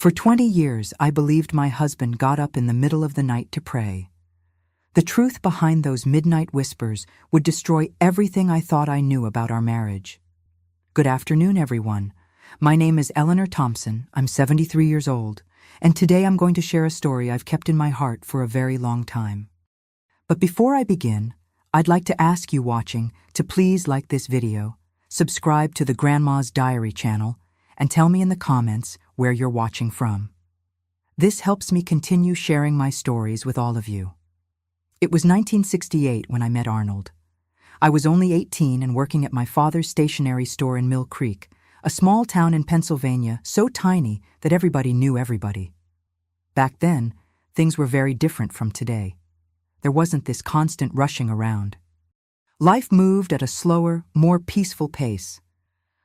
For 20 years, I believed my husband got up in the middle of the night to pray. The truth behind those midnight whispers would destroy everything I thought I knew about our marriage. Good afternoon, everyone. My name is Eleanor Thompson. I'm 73 years old, and today I'm going to share a story I've kept in my heart for a very long time. But before I begin, I'd like to ask you watching to please like this video, subscribe to the Grandma's Diary channel, and tell me in the comments where you're watching from. This helps me continue sharing my stories with all of you. It was 1968 when I met Arnold. I was only 18 and working at my father's stationery store in Mill Creek, a small town in Pennsylvania so tiny that everybody knew everybody. Back then, things were very different from today. There wasn't this constant rushing around. Life moved at a slower, more peaceful pace.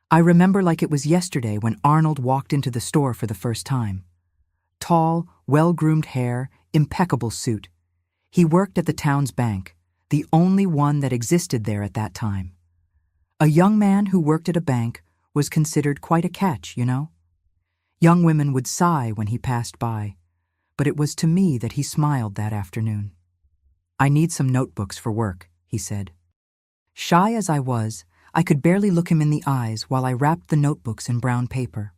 I remember like it was yesterday when Arnold walked into the store for the first time. Tall, well-groomed hair, impeccable suit. He worked at the town's bank, the only one that existed there at that time. A young man who worked at a bank was considered quite a catch, you know? Young women would sigh when he passed by, but it was to me that he smiled that afternoon. "I need some notebooks for work," he said. Shy as I was, I could barely look him in the eyes while I wrapped the notebooks in brown paper.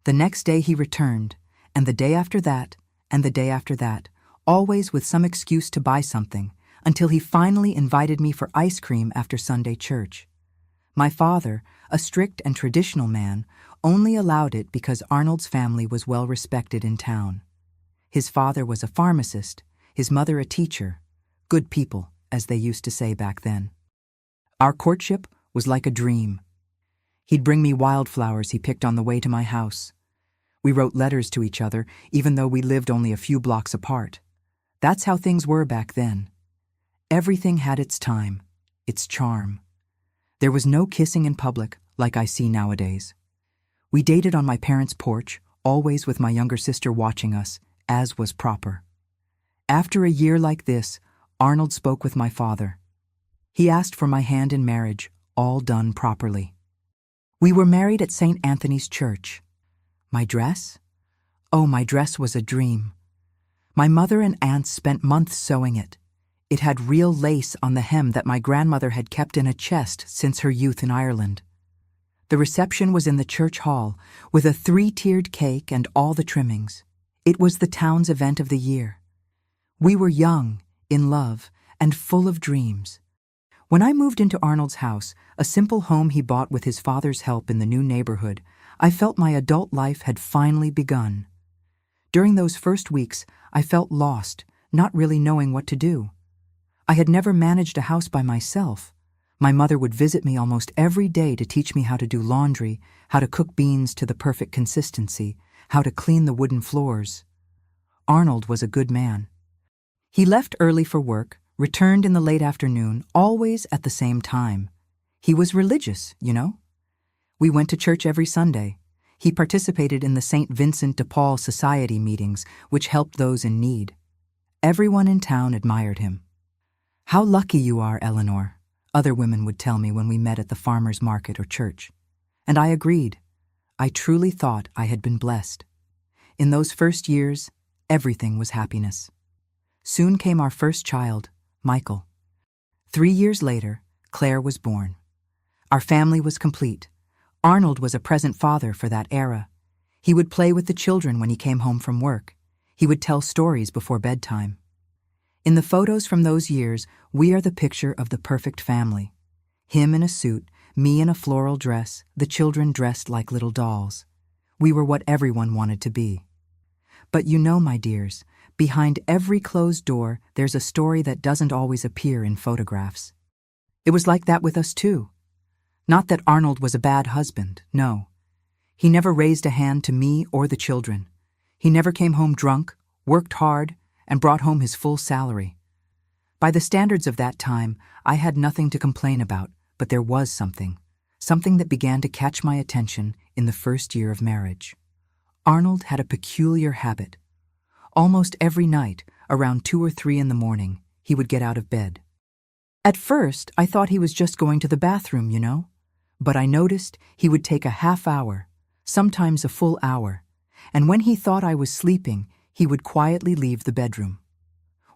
The next day he returned, and the day after that, and the day after that, always with some excuse to buy something, until he finally invited me for ice cream after Sunday church. My father, a strict and traditional man, only allowed it because Arnold's family was well respected in town. His father was a pharmacist, his mother a teacher. Good people, as they used to say back then. Our courtship was like a dream. He'd bring me wildflowers he picked on the way to my house. We wrote letters to each other, even though we lived only a few blocks apart. That's how things were back then. Everything had its time, its charm. There was no kissing in public like I see nowadays. We dated on my parents' porch, always with my younger sister watching us, as was proper. After a year like this, Arnold spoke with my father. He asked for my hand in marriage, all done properly. We were married at St. Anthony's Church. My dress? Oh, my dress was a dream. My mother and aunts spent months sewing it. It had real lace on the hem that my grandmother had kept in a chest since her youth in Ireland. The reception was in the church hall, with a 3-tiered cake and all the trimmings. It was the town's event of the year. We were young, in love, and full of dreams. When I moved into Arnold's house, a simple home he bought with his father's help in the new neighborhood, I felt my adult life had finally begun. During those first weeks, I felt lost, not really knowing what to do. I had never managed a house by myself. My mother would visit me almost every day to teach me how to do laundry, how to cook beans to the perfect consistency, how to clean the wooden floors. Arnold was a good man. He left early for work, returned in the late afternoon, always at the same time. He was religious, you know. We went to church every Sunday. He participated in the St. Vincent de Paul Society meetings, which helped those in need. Everyone in town admired him. "How lucky you are, Eleanor," other women would tell me when we met at the farmer's market or church. And I agreed. I truly thought I had been blessed. In those first years, everything was happiness. Soon came our first child, Michael. 3 years later, Claire was born. Our family was complete. Arnold was a present father for that era. He would play with the children when he came home from work. He would tell stories before bedtime. In the photos from those years, we are the picture of the perfect family. Him in a suit, me in a floral dress, the children dressed like little dolls. We were what everyone wanted to be. But you know, my dears, behind every closed door, there's a story that doesn't always appear in photographs. It was like that with us too. Not that Arnold was a bad husband, no. He never raised a hand to me or the children. He never came home drunk, worked hard, and brought home his full salary. By the standards of that time, I had nothing to complain about, but there was something that began to catch my attention in the first year of marriage. Arnold had a peculiar habit. Almost every night, around 2 or 3 in the morning, he would get out of bed. At first, I thought he was just going to the bathroom, you know. But I noticed he would take a half hour, sometimes a full hour, and when he thought I was sleeping, he would quietly leave the bedroom.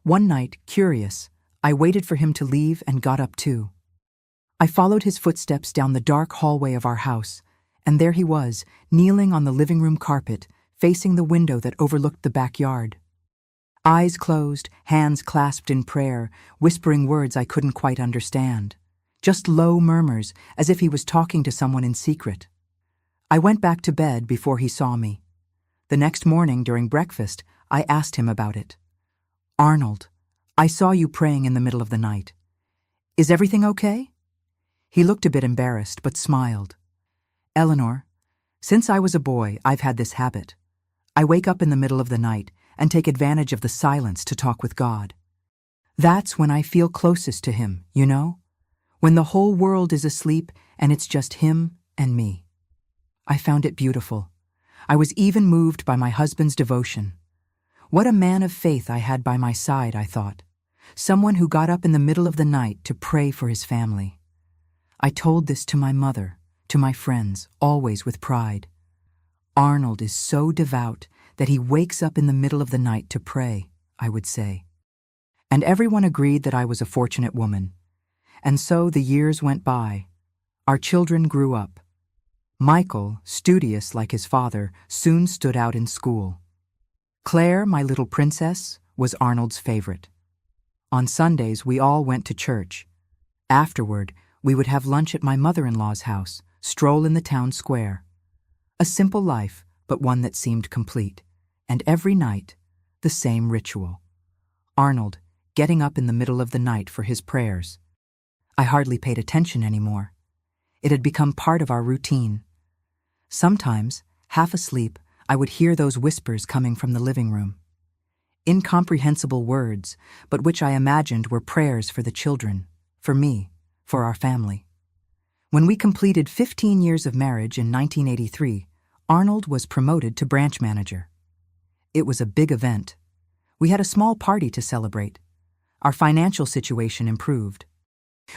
One night, curious, I waited for him to leave and got up too. I followed his footsteps down the dark hallway of our house, and there he was, kneeling on the living room carpet, facing the window that overlooked the backyard. Eyes closed, hands clasped in prayer, whispering words I couldn't quite understand. Just low murmurs, as if he was talking to someone in secret. I went back to bed before he saw me. The next morning during breakfast, I asked him about it. "Arnold, I saw you praying in the middle of the night. Is everything okay?" He looked a bit embarrassed, but smiled. "Eleanor, since I was a boy, I've had this habit. I wake up in the middle of the night and take advantage of the silence to talk with God. That's when I feel closest to Him, you know? When the whole world is asleep and it's just Him and me." I found it beautiful. I was even moved by my husband's devotion. What a man of faith I had by my side, I thought. Someone who got up in the middle of the night to pray for his family. I told this to my mother, to my friends, always with pride. "Arnold is so devout that he wakes up in the middle of the night to pray," I would say. And everyone agreed that I was a fortunate woman. And so the years went by. Our children grew up. Michael, studious like his father, soon stood out in school. Claire, my little princess, was Arnold's favorite. On Sundays, we all went to church. Afterward, we would have lunch at my mother-in-law's house, stroll in the town square. A simple life, but one that seemed complete. And every night, the same ritual. Arnold, getting up in the middle of the night for his prayers. I hardly paid attention anymore. It had become part of our routine. Sometimes, half asleep, I would hear those whispers coming from the living room. Incomprehensible words, but which I imagined were prayers for the children, for me, for our family. When we completed 15 years of marriage in 1983, Arnold was promoted to branch manager. It was a big event. We had a small party to celebrate. Our financial situation improved.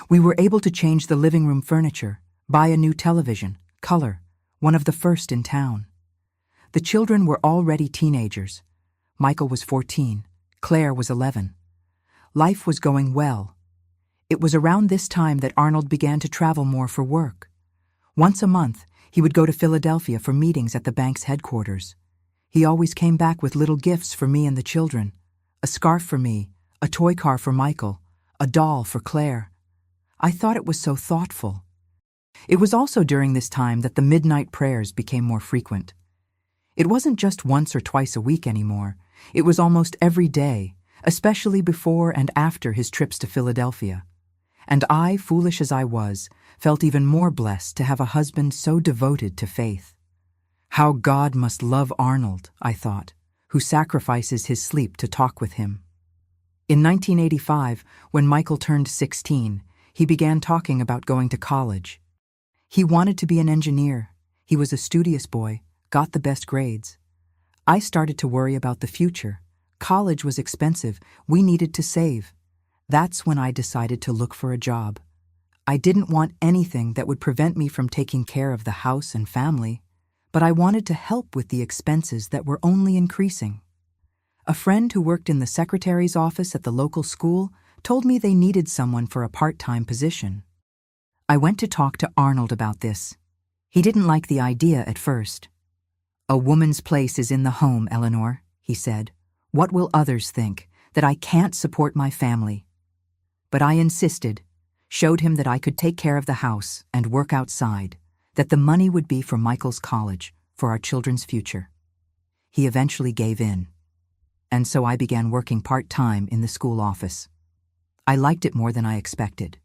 We were able to change the living room furniture, buy a new television, color, one of the first in town. The children were already teenagers. Michael was 14, Claire was 11. Life was going well. It was around this time that Arnold began to travel more for work. Once a month, he would go to Philadelphia for meetings at the bank's headquarters. He always came back with little gifts for me and the children. A scarf for me, a toy car for Michael, a doll for Claire. I thought it was so thoughtful. It was also during this time that the midnight prayers became more frequent. It wasn't just once or twice a week anymore. It was almost every day, especially before and after his trips to Philadelphia. And I, foolish as I was, felt even more blessed to have a husband so devoted to faith. How God must love Arnold, I thought, who sacrifices his sleep to talk with him. In 1985, when Michael turned 16, he began talking about going to college. He wanted to be an engineer. He was a studious boy, got the best grades. I started to worry about the future. College was expensive. We needed to save. That's when I decided to look for a job. I didn't want anything that would prevent me from taking care of the house and family, but I wanted to help with the expenses that were only increasing. A friend who worked in the secretary's office at the local school told me they needed someone for a part-time position. I went to talk to Arnold about this. He didn't like the idea at first. "A woman's place is in the home, Eleanor," he said. "What will others think? That I can't support my family?" But I insisted, showed him that I could take care of the house and work outside, that the money would be for Michael's college, for our children's future. He eventually gave in. And so I began working part-time in the school office. I liked it more than I expected.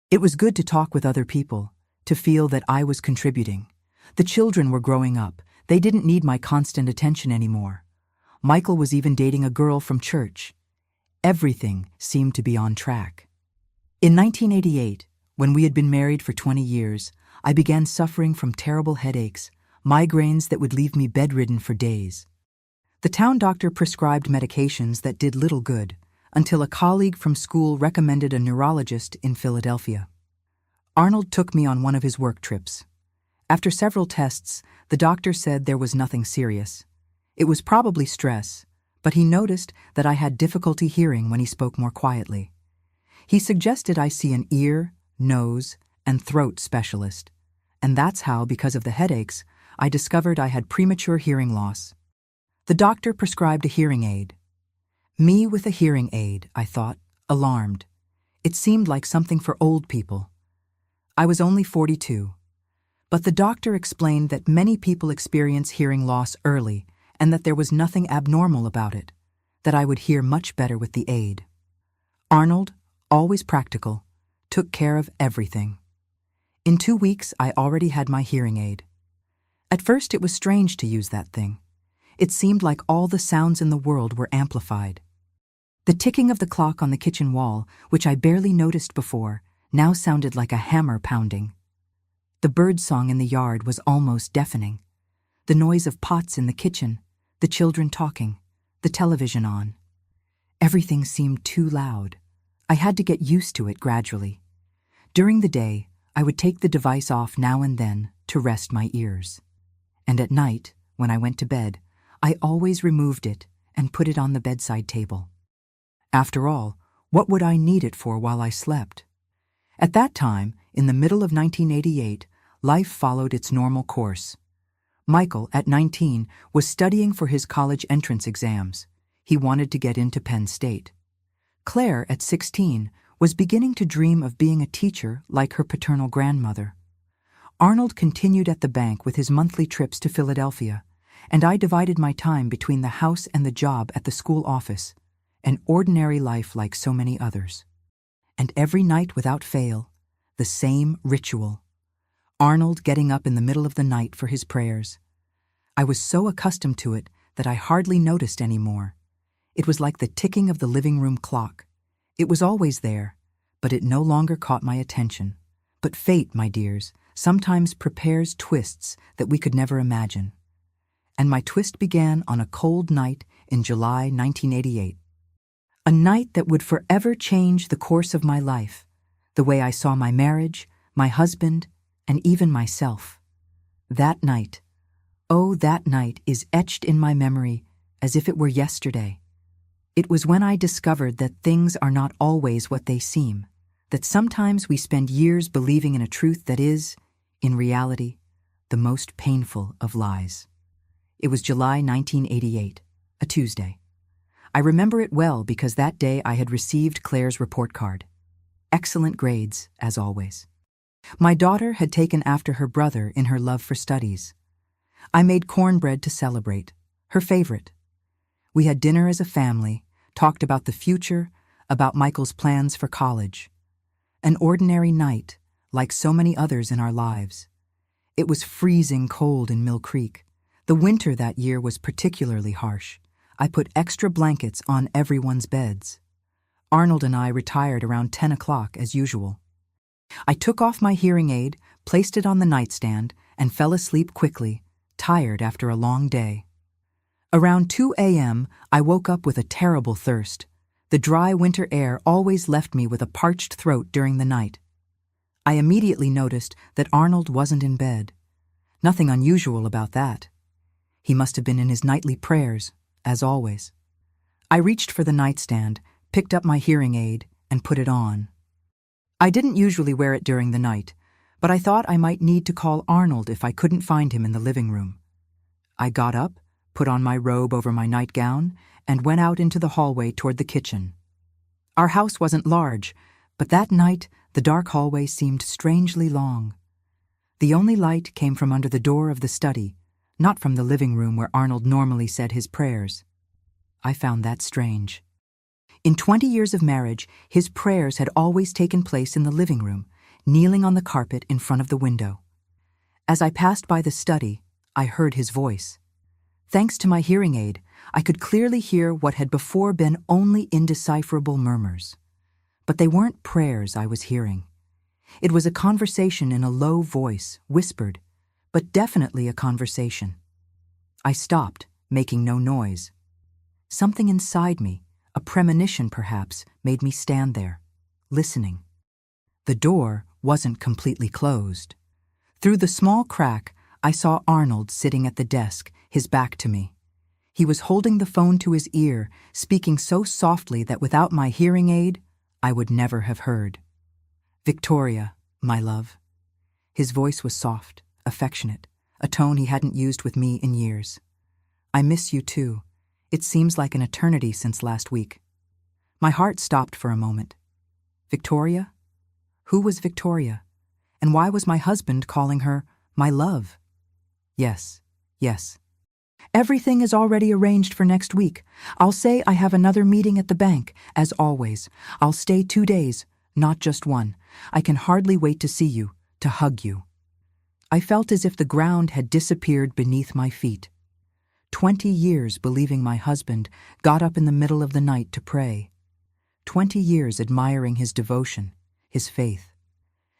It was good to talk with other people, to feel that I was contributing. The children were growing up. They didn't need my constant attention anymore. Michael was even dating a girl from church. Everything seemed to be on track. In 1988, when we had been married for 20 years, I began suffering from terrible headaches, migraines that would leave me bedridden for days. The town doctor prescribed medications that did little good, until a colleague from school recommended a neurologist in Philadelphia. Arnold took me on one of his work trips. After several tests, the doctor said there was nothing serious. It was probably stress, but he noticed that I had difficulty hearing when he spoke more quietly. He suggested I see an ear, nose, and throat specialist, and that's how, because of the headaches, I discovered I had premature hearing loss. The doctor prescribed a hearing aid. Me with a hearing aid, I thought, alarmed. It seemed like something for old people. I was only 42. But the doctor explained that many people experience hearing loss early and that there was nothing abnormal about it, that I would hear much better with the aid. Arnold, always practical, took care of everything. In 2 weeks, I already had my hearing aid. At first, it was strange to use that thing. It seemed like all the sounds in the world were amplified. The ticking of the clock on the kitchen wall, which I barely noticed before, now sounded like a hammer pounding. The birdsong in the yard was almost deafening. The noise of pots in the kitchen, the children talking, the television on. Everything seemed too loud. I had to get used to it gradually. During the day, I would take the device off now and then to rest my ears. And at night, when I went to bed, I always removed it and put it on the bedside table. After all, what would I need it for while I slept? At that time, in the middle of 1988, life followed its normal course. Michael, at 19, was studying for his college entrance exams. He wanted to get into Penn State. Claire, at 16, was beginning to dream of being a teacher like her paternal grandmother. Arnold continued at the bank with his monthly trips to Philadelphia, and I divided my time between the house and the job at the school office, an ordinary life like so many others. And every night without fail, the same ritual. Arnold getting up in the middle of the night for his prayers. I was so accustomed to it that I hardly noticed anymore. It was like the ticking of the living room clock. It was always there, but it no longer caught my attention. But fate, my dears, sometimes prepares twists that we could never imagine. And my twist began on a cold night in July 1988. A night that would forever change the course of my life, the way I saw my marriage, my husband, and even myself. That night, oh, that night is etched in my memory as if it were yesterday. It was when I discovered that things are not always what they seem, that sometimes we spend years believing in a truth that is, in reality, the most painful of lies. It was July 1988, a Tuesday. I remember it well because that day I had received Claire's report card. Excellent grades, as always. My daughter had taken after her brother in her love for studies. I made cornbread to celebrate, her favorite. We had dinner as a family, talked about the future, about Michael's plans for college. An ordinary night, like so many others in our lives. It was freezing cold in Mill Creek. The winter that year was particularly harsh. I put extra blankets on everyone's beds. Arnold and I retired around 10 o'clock as usual. I took off my hearing aid, placed it on the nightstand, and fell asleep quickly, tired after a long day. Around 2 a.m., I woke up with a terrible thirst. The dry winter air always left me with a parched throat during the night. I immediately noticed that Arnold wasn't in bed. Nothing unusual about that. He must have been in his nightly prayers, as always. I reached for the nightstand, picked up my hearing aid, and put it on. I didn't usually wear it during the night, but I thought I might need to call Arnold if I couldn't find him in the living room. I got up, put on my robe over my nightgown, and went out into the hallway toward the kitchen. Our house wasn't large, but that night the dark hallway seemed strangely long. The only light came from under the door of the study, not from the living room where Arnold normally said his prayers. I found that strange. In 20 years of marriage, his prayers had always taken place in the living room, kneeling on the carpet in front of the window. As I passed by the study, I heard his voice. Thanks to my hearing aid, I could clearly hear what had before been only indecipherable murmurs. But they weren't prayers I was hearing. It was a conversation in a low voice, whispered, but definitely a conversation. I stopped, making no noise. Something inside me, a premonition perhaps, made me stand there, listening. The door wasn't completely closed. Through the small crack, I saw Arnold sitting at the desk, his back to me. He was holding the phone to his ear, speaking so softly that without my hearing aid, I would never have heard. "Victoria, my love." His voice was soft, affectionate, a tone he hadn't used with me in years. "I miss you too. It seems like an eternity since last week." My heart stopped for a moment. Victoria? Who was Victoria? And why was my husband calling her my love? Yes. "Everything is already arranged for next week. I'll say I have another meeting at the bank, as always. I'll stay 2 days, not just one. I can hardly wait to see you, to hug you." I felt as if the ground had disappeared beneath my feet. 20 years believing my husband got up in the middle of the night to pray. 20 years admiring his devotion, his faith.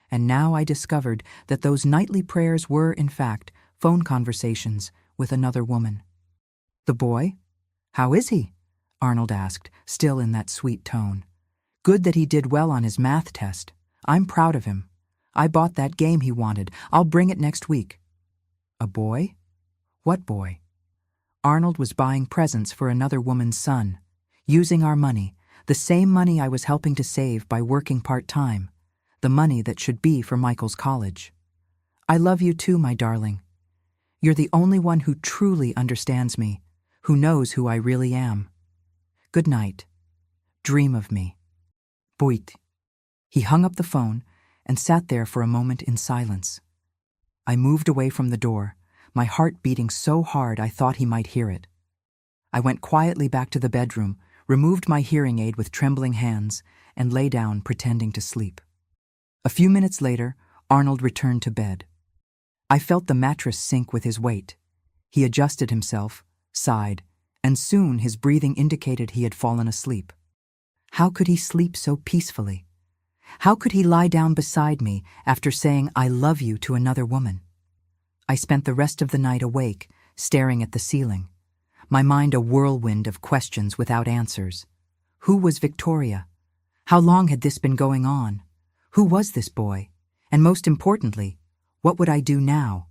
And now I discovered that those nightly prayers were, in fact, phone conversations with another woman. "The boy? How is he?" Arnold asked, still in that sweet tone. "Good that he did well on his math test. I'm proud of him. I bought that game he wanted. I'll bring it next week." "A boy? What boy?" Arnold was buying presents for another woman's son, using our money, the same money I was helping to save by working part-time, the money that should be for Michael's college. "I love you too, my darling. You're the only one who truly understands me, who knows who I really am. Good night. Dream of me. Buit." He hung up the phone and sat there for a moment in silence. I moved away from the door, my heart beating so hard I thought he might hear it. I went quietly back to the bedroom, removed my hearing aid with trembling hands, and lay down pretending to sleep. A few minutes later, Arnold returned to bed. I felt the mattress sink with his weight. He adjusted himself, sighed, and soon his breathing indicated he had fallen asleep. How could he sleep so peacefully? How could he lie down beside me after saying "I love you" to another woman? I spent the rest of the night awake, staring at the ceiling, my mind a whirlwind of questions without answers. Who was Victoria? How long had this been going on? Who was this boy? And most importantly, what would I do now?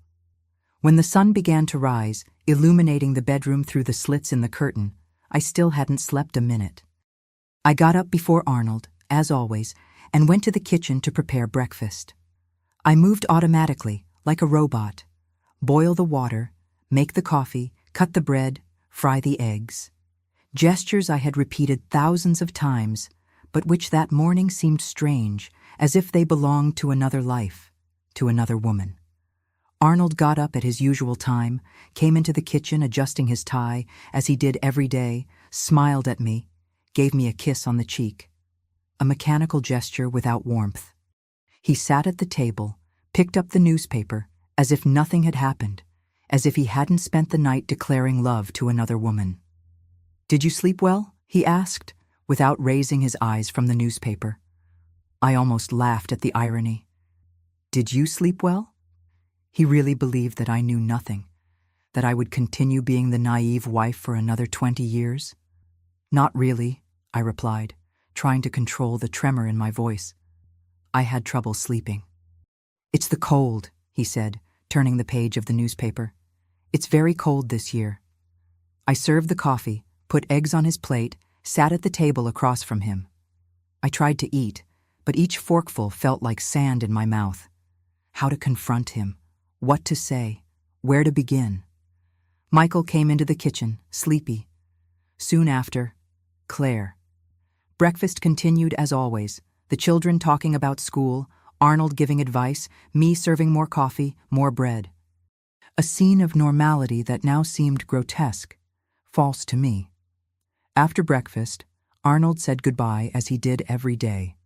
When the sun began to rise, illuminating the bedroom through the slits in the curtain, I still hadn't slept a minute. I got up before Arnold, as always, and went to the kitchen to prepare breakfast. I moved automatically, like a robot. Boil the water, make the coffee, cut the bread, fry the eggs. Gestures I had repeated thousands of times, but which that morning seemed strange, as if they belonged to another life, to another woman. Arnold got up at his usual time, came into the kitchen adjusting his tie, as he did every day, smiled at me, gave me a kiss on the cheek. A mechanical gesture without warmth. He sat at the table, picked up the newspaper, as if nothing had happened, as if he hadn't spent the night declaring love to another woman. "Did you sleep well?" he asked, without raising his eyes from the newspaper. I almost laughed at the irony. "Did you sleep well?" He really believed that I knew nothing, that I would continue being the naive wife for another 20 years? "Not really," I replied, trying to control the tremor in my voice. I had trouble sleeping. "It's the cold," he said, turning the page of the newspaper. "It's very cold this year." I served the coffee, put eggs on his plate, sat at the table across from him. I tried to eat, but each forkful felt like sand in my mouth. How to confront him, what to say, where to begin. Michael came into the kitchen, sleepy. Soon after, Claire. Breakfast continued as always, the children talking about school, Arnold giving advice, me serving more coffee, more bread. A scene of normality that now seemed grotesque, false to me. After breakfast, Arnold said goodbye as he did every day.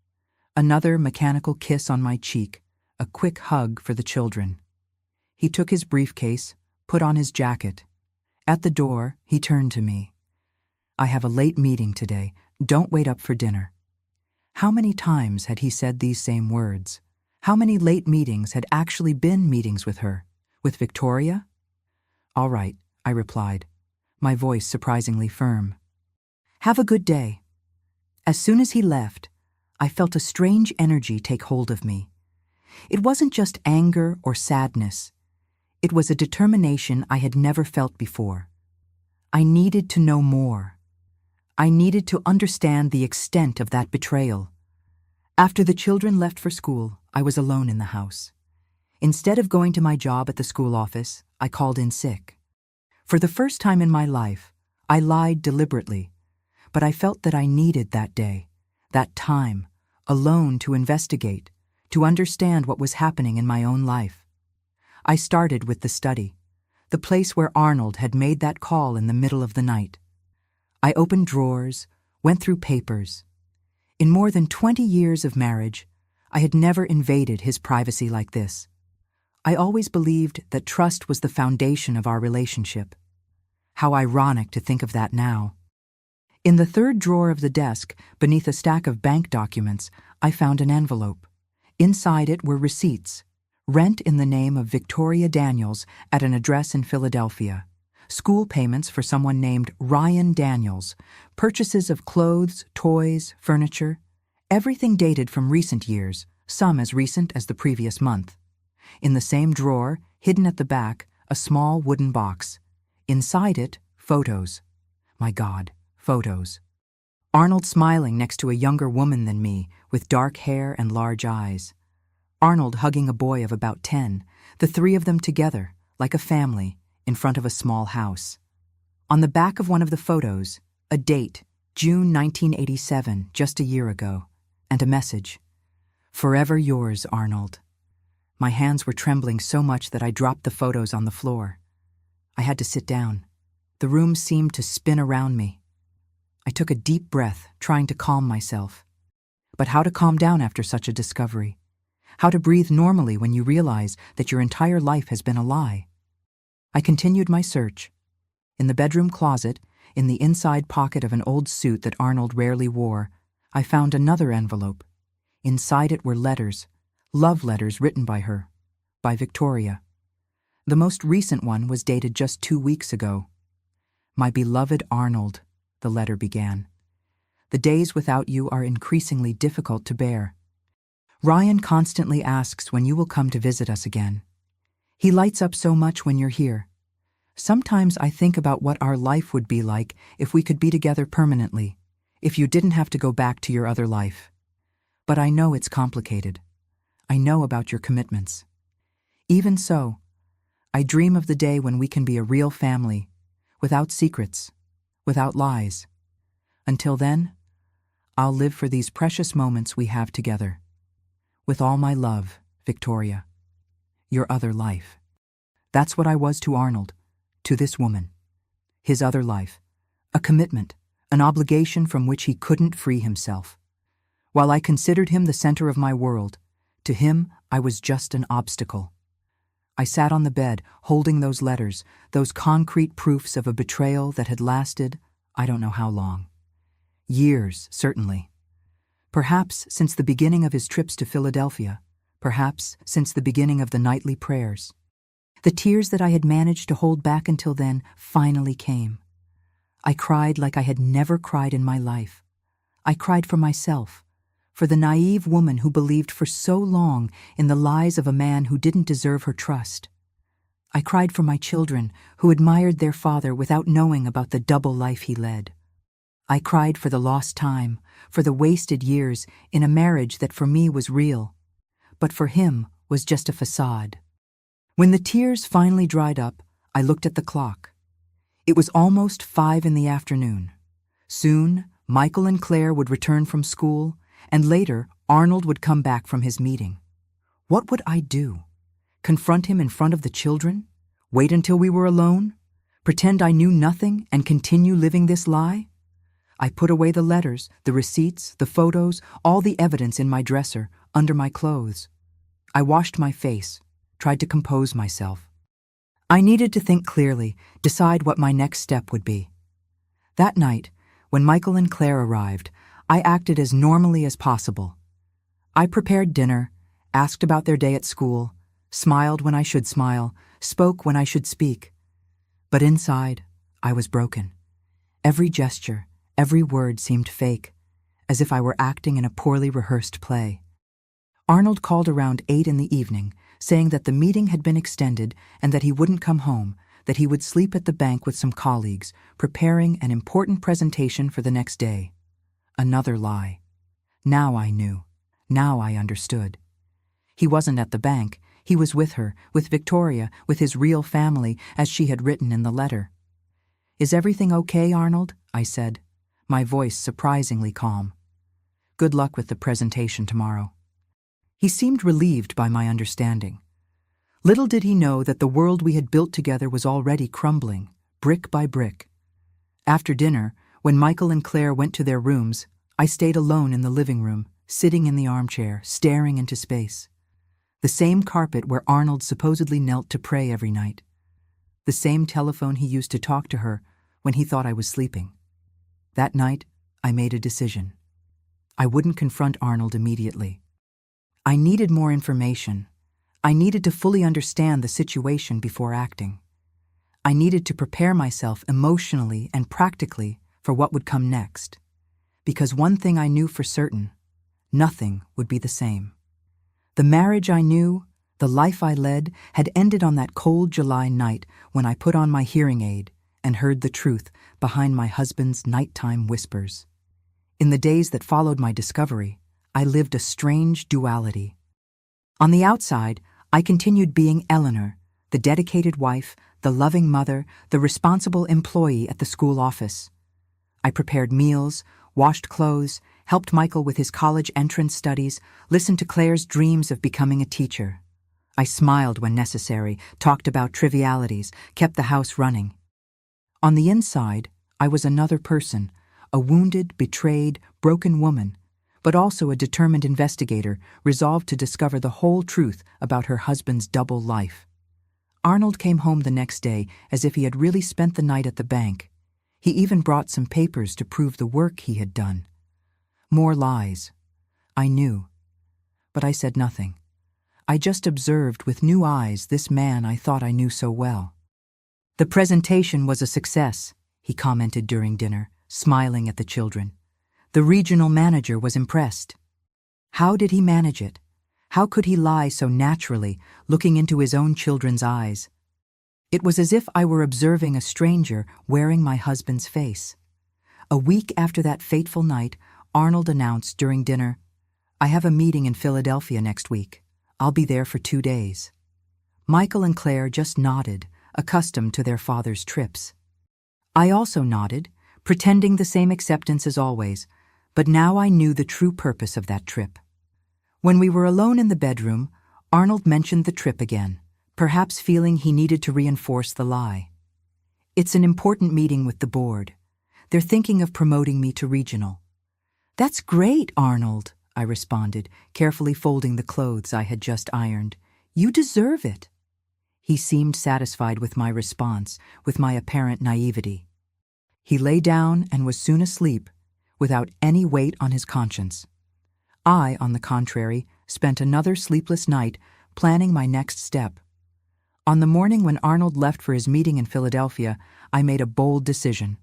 Another mechanical kiss on my cheek, a quick hug for the children. He took his briefcase, put on his jacket. At the door, he turned to me. "I have a late meeting today. Don't wait up for dinner." How many times had he said these same words? How many late meetings had actually been meetings with her? With Victoria? "All right," I replied, my voice surprisingly firm. "Have a good day." As soon as he left, I felt a strange energy take hold of me. It wasn't just anger or sadness. It was a determination I had never felt before. I needed to know more. I needed to understand the extent of that betrayal. After the children left for school, I was alone in the house. Instead of going to my job at the school office, I called in sick. For the first time in my life, I lied deliberately, but I felt that I needed that day, that time, alone to investigate, to understand what was happening in my own life. I started with the study, the place where Arnold had made that call in the middle of the night. I opened drawers, went through papers. In more than 20 years of marriage, I had never invaded his privacy like this. I always believed that trust was the foundation of our relationship. How ironic to think of that now. In the third drawer of the desk, beneath a stack of bank documents, I found an envelope. Inside it were receipts. Rent in the name of Victoria Daniels at an address in Philadelphia. School payments for someone named Ryan Daniels. Purchases of clothes, toys, furniture. Everything dated from recent years, some as recent as the previous month. In the same drawer, hidden at the back, a small wooden box. Inside it, photos. My God, photos. Arnold smiling next to a younger woman than me, with dark hair and large eyes. Arnold hugging a boy of about 10, the three of them together, like a family, in front of a small house. On the back of one of the photos, a date, June 1987, just a year ago, and a message. Forever yours, Arnold. My hands were trembling so much that I dropped the photos on the floor. I had to sit down. The room seemed to spin around me. I took a deep breath, trying to calm myself. But how to calm down after such a discovery? How to breathe normally when you realize that your entire life has been a lie? I continued my search. In the bedroom closet, in the inside pocket of an old suit that Arnold rarely wore, I found another envelope. Inside it were letters, love letters written by her, by Victoria. The most recent one was dated just 2 weeks ago. My beloved Arnold, the letter began. The days without you are increasingly difficult to bear. Ryan constantly asks when you will come to visit us again. He lights up so much when you're here. Sometimes I think about what our life would be like if we could be together permanently, if you didn't have to go back to your other life. But I know it's complicated. I know about your commitments. Even so, I dream of the day when we can be a real family, without secrets, without lies. Until then, I'll live for these precious moments we have together. With all my love, Victoria. Your other life. That's what I was to Arnold, to this woman. His other life. A commitment, an obligation from which he couldn't free himself. While I considered him the center of my world, to him I was just an obstacle. I sat on the bed, holding those letters, those concrete proofs of a betrayal that had lasted, I don't know how long. Years, certainly. Perhaps since the beginning of his trips to Philadelphia, perhaps since the beginning of the nightly prayers. The tears that I had managed to hold back until then finally came. I cried like I had never cried in my life. I cried for myself, for the naive woman who believed for so long in the lies of a man who didn't deserve her trust. I cried for my children who admired their father without knowing about the double life he led. I cried for the lost time, for the wasted years in a marriage that for me was real, but for him was just a facade. When the tears finally dried up, I looked at the clock. It was almost 5 in the afternoon. Soon, Michael and Claire would return from school, and later, Arnold would come back from his meeting. What would I do? Confront him in front of the children? Wait until we were alone? Pretend I knew nothing and continue living this lie? I put away the letters, the receipts, the photos, all the evidence in my dresser, under my clothes. I washed my face, tried to compose myself. I needed to think clearly, decide what my next step would be. That night, when Michael and Claire arrived, I acted as normally as possible. I prepared dinner, asked about their day at school, smiled when I should smile, spoke when I should speak. But inside, I was broken. Every gesture, every word seemed fake, as if I were acting in a poorly rehearsed play. Arnold called around 8 in the evening, saying that the meeting had been extended and that he wouldn't come home, that he would sleep at the bank with some colleagues, preparing an important presentation for the next day. Another lie. Now I knew. Now I understood. He wasn't at the bank. He was with her, with Victoria, with his real family, as she had written in the letter. "Is everything okay, Arnold?" I said, my voice surprisingly calm. "Good luck with the presentation tomorrow." He seemed relieved by my understanding. Little did he know that the world we had built together was already crumbling, brick by brick. After dinner, when Michael and Claire went to their rooms, I stayed alone in the living room, sitting in the armchair, staring into space. The same carpet where Arnold supposedly knelt to pray every night. The same telephone he used to talk to her when he thought I was sleeping. That night, I made a decision. I wouldn't confront Arnold immediately. I needed more information. I needed to fully understand the situation before acting. I needed to prepare myself emotionally and practically for what would come next. Because one thing I knew for certain, nothing would be the same. The marriage I knew, the life I led, had ended on that cold July night when I put on my hearing aid and heard the truth behind my husband's nighttime whispers. In the days that followed my discovery, I lived a strange duality. On the outside, I continued being Eleanor, the dedicated wife, the loving mother, the responsible employee at the school office. I prepared meals, washed clothes, helped Michael with his college entrance studies, listened to Claire's dreams of becoming a teacher. I smiled when necessary, talked about trivialities, kept the house running. On the inside, I was another person, a wounded, betrayed, broken woman, but also a determined investigator resolved to discover the whole truth about her husband's double life. Arnold came home the next day as if he had really spent the night at the bank. He even brought some papers to prove the work he had done. More lies. I knew. But I said nothing. I just observed with new eyes this man I thought I knew so well. "The presentation was a success," he commented during dinner, smiling at the children. "The regional manager was impressed." How did he manage it? How could he lie so naturally, looking into his own children's eyes? It was as if I were observing a stranger wearing my husband's face. A week after that fateful night, Arnold announced during dinner, "I have a meeting in Philadelphia next week. I'll be there for 2 days." Michael and Claire just nodded, accustomed to their father's trips. I also nodded, pretending the same acceptance as always, but now I knew the true purpose of that trip. When we were alone in the bedroom, Arnold mentioned the trip again, perhaps feeling he needed to reinforce the lie. "It's an important meeting with the board. They're thinking of promoting me to regional." "That's great, Arnold," I responded, carefully folding the clothes I had just ironed. "You deserve it." He seemed satisfied with my response, with my apparent naivety. He lay down and was soon asleep, without any weight on his conscience. I, on the contrary, spent another sleepless night planning my next step. On the morning when Arnold left for his meeting in Philadelphia, I made a bold decision.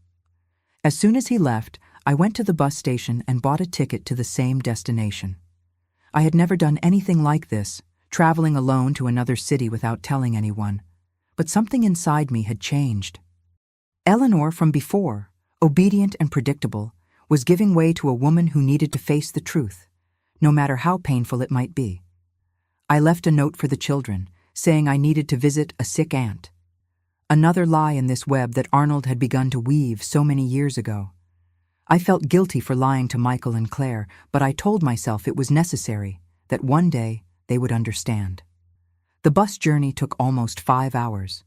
As soon as he left, I went to the bus station and bought a ticket to the same destination. I had never done anything like this, traveling alone to another city without telling anyone, but something inside me had changed. Eleanor from before, obedient and predictable, was giving way to a woman who needed to face the truth, no matter how painful it might be. I left a note for the children, saying I needed to visit a sick aunt. Another lie in this web that Arnold had begun to weave so many years ago. I felt guilty for lying to Michael and Claire, but I told myself it was necessary, that one day they would understand. The bus journey took almost 5 hours.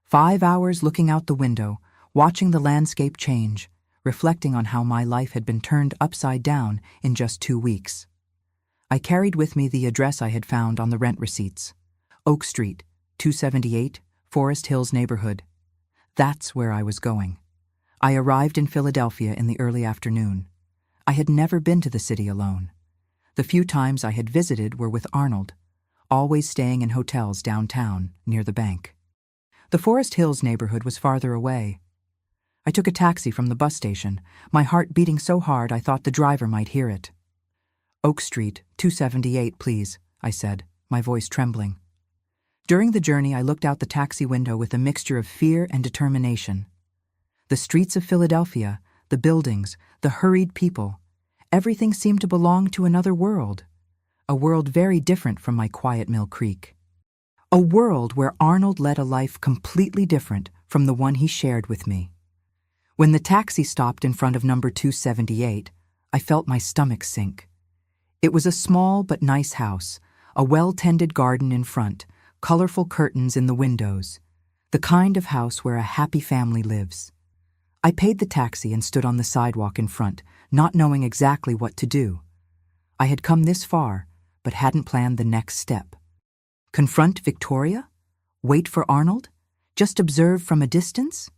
5 hours looking out the window, watching the landscape change, reflecting on how my life had been turned upside down in just 2 weeks. I carried with me the address I had found on the rent receipts. Oak Street, 278, Forest Hills neighborhood. That's where I was going. I arrived in Philadelphia in the early afternoon. I had never been to the city alone. The few times I had visited were with Arnold, always staying in hotels downtown near the bank. The Forest Hills neighborhood was farther away. I took a taxi from the bus station, my heart beating so hard I thought the driver might hear it. "Oak Street, 278, please," I said, my voice trembling. During the journey, I looked out the taxi window with a mixture of fear and determination. The streets of Philadelphia, the buildings, the hurried people, everything seemed to belong to another world, a world very different from my quiet Mill Creek. A world where Arnold led a life completely different from the one he shared with me. When the taxi stopped in front of number 278, I felt my stomach sink. It was a small but nice house, a well-tended garden in front, colorful curtains in the windows, the kind of house where a happy family lives. I paid the taxi and stood on the sidewalk in front, not knowing exactly what to do. I had come this far, but hadn't planned the next step. Confront Victoria? Wait for Arnold? Just observe from a distance?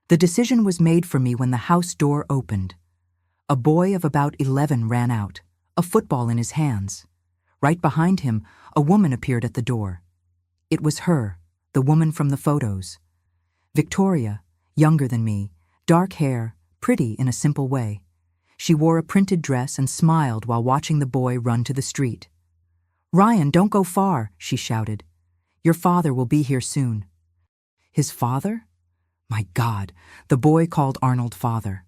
The decision was made for me when the house door opened. A boy of about 11 ran out, a football in his hands. Right behind him, a woman appeared at the door. It was her, the woman from the photos. Victoria, younger than me, dark hair, pretty in a simple way. She wore a printed dress and smiled while watching the boy run to the street. "Ryan, don't go far," she shouted. "Your father will be here soon." His father? My God, the boy called Arnold father.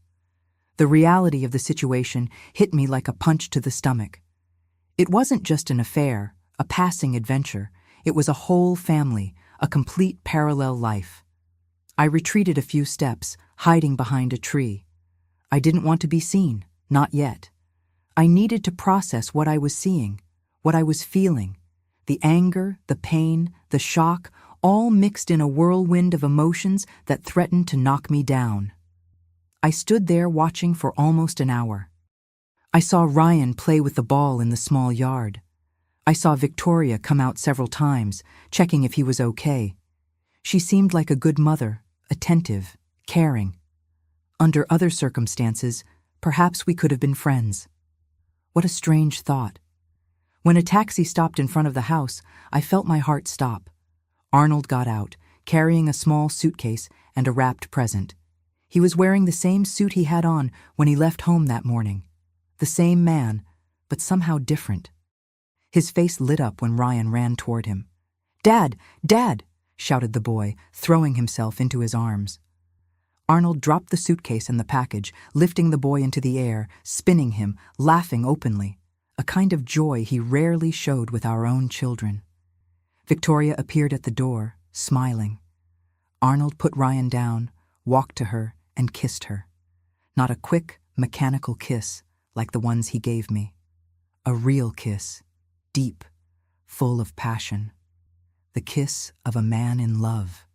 The reality of the situation hit me like a punch to the stomach. It wasn't just an affair, a passing adventure. It was a whole family, a complete parallel life. I retreated a few steps, hiding behind a tree. I didn't want to be seen, not yet. I needed to process what I was seeing, what I was feeling. The anger, the pain, the shock, all mixed in a whirlwind of emotions that threatened to knock me down. I stood there watching for almost an hour. I saw Ryan play with the ball in the small yard. I saw Victoria come out several times, checking if he was okay. She seemed like a good mother, attentive, caring. Under other circumstances, perhaps we could have been friends. What a strange thought. When a taxi stopped in front of the house, I felt my heart stop. Arnold got out, carrying a small suitcase and a wrapped present. He was wearing the same suit he had on when he left home that morning. The same man, but somehow different. His face lit up when Ryan ran toward him. "Dad! Dad!" shouted the boy, throwing himself into his arms. Arnold dropped the suitcase and the package, lifting the boy into the air, spinning him, laughing openly, a kind of joy he rarely showed with our own children. Victoria appeared at the door, smiling. Arnold put Ryan down, walked to her, and kissed her. Not a quick, mechanical kiss like the ones he gave me. A real kiss, deep, full of passion. The kiss of a man in love.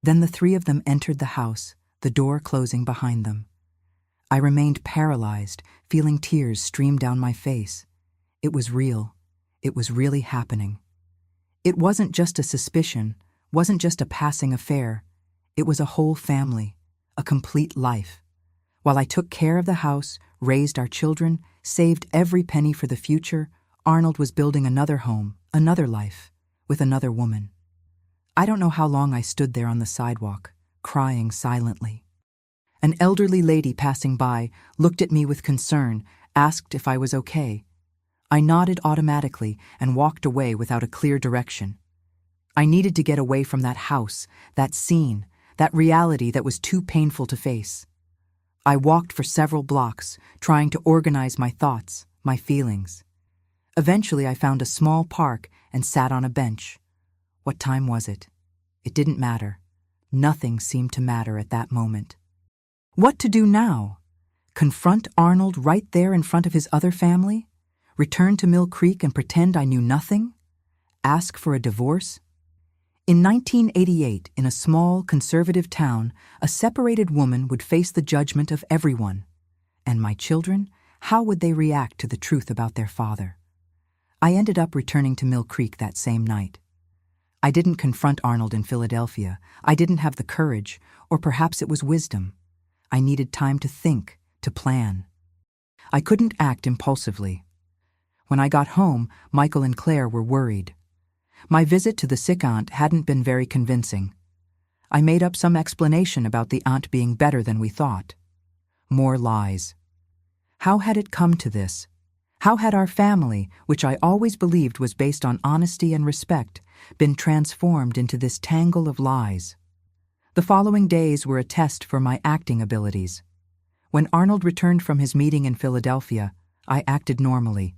Then the three of them entered the house, the door closing behind them. I remained paralyzed, feeling tears stream down my face. It was real. It was really happening. It wasn't just a suspicion, wasn't just a passing affair. It was a whole family, a complete life. While I took care of the house, raised our children, saved every penny for the future, Arnold was building another home, another life, with another woman. I don't know how long I stood there on the sidewalk, crying silently. An elderly lady passing by looked at me with concern, asked if I was okay. I nodded automatically and walked away without a clear direction. I needed to get away from that house, that scene, that reality that was too painful to face. I walked for several blocks, trying to organize my thoughts, my feelings. Eventually, I found a small park and sat on a bench. What time was it? It didn't matter. Nothing seemed to matter at that moment. What to do now? Confront Arnold right there in front of his other family? Return to Mill Creek and pretend I knew nothing? Ask for a divorce? In 1988, in a small, conservative town, a separated woman would face the judgment of everyone. And my children, how would they react to the truth about their father? I ended up returning to Mill Creek that same night. I didn't confront Arnold in Philadelphia. I didn't have the courage, or perhaps it was wisdom. I needed time to think, to plan. I couldn't act impulsively. When I got home, Michael and Claire were worried. My visit to the sick aunt hadn't been very convincing. I made up some explanation about the aunt being better than we thought. More lies. How had it come to this? How had our family, which I always believed was based on honesty and respect, been transformed into this tangle of lies. The following days were a test for my acting abilities. When Arnold returned from his meeting in Philadelphia, I acted normally.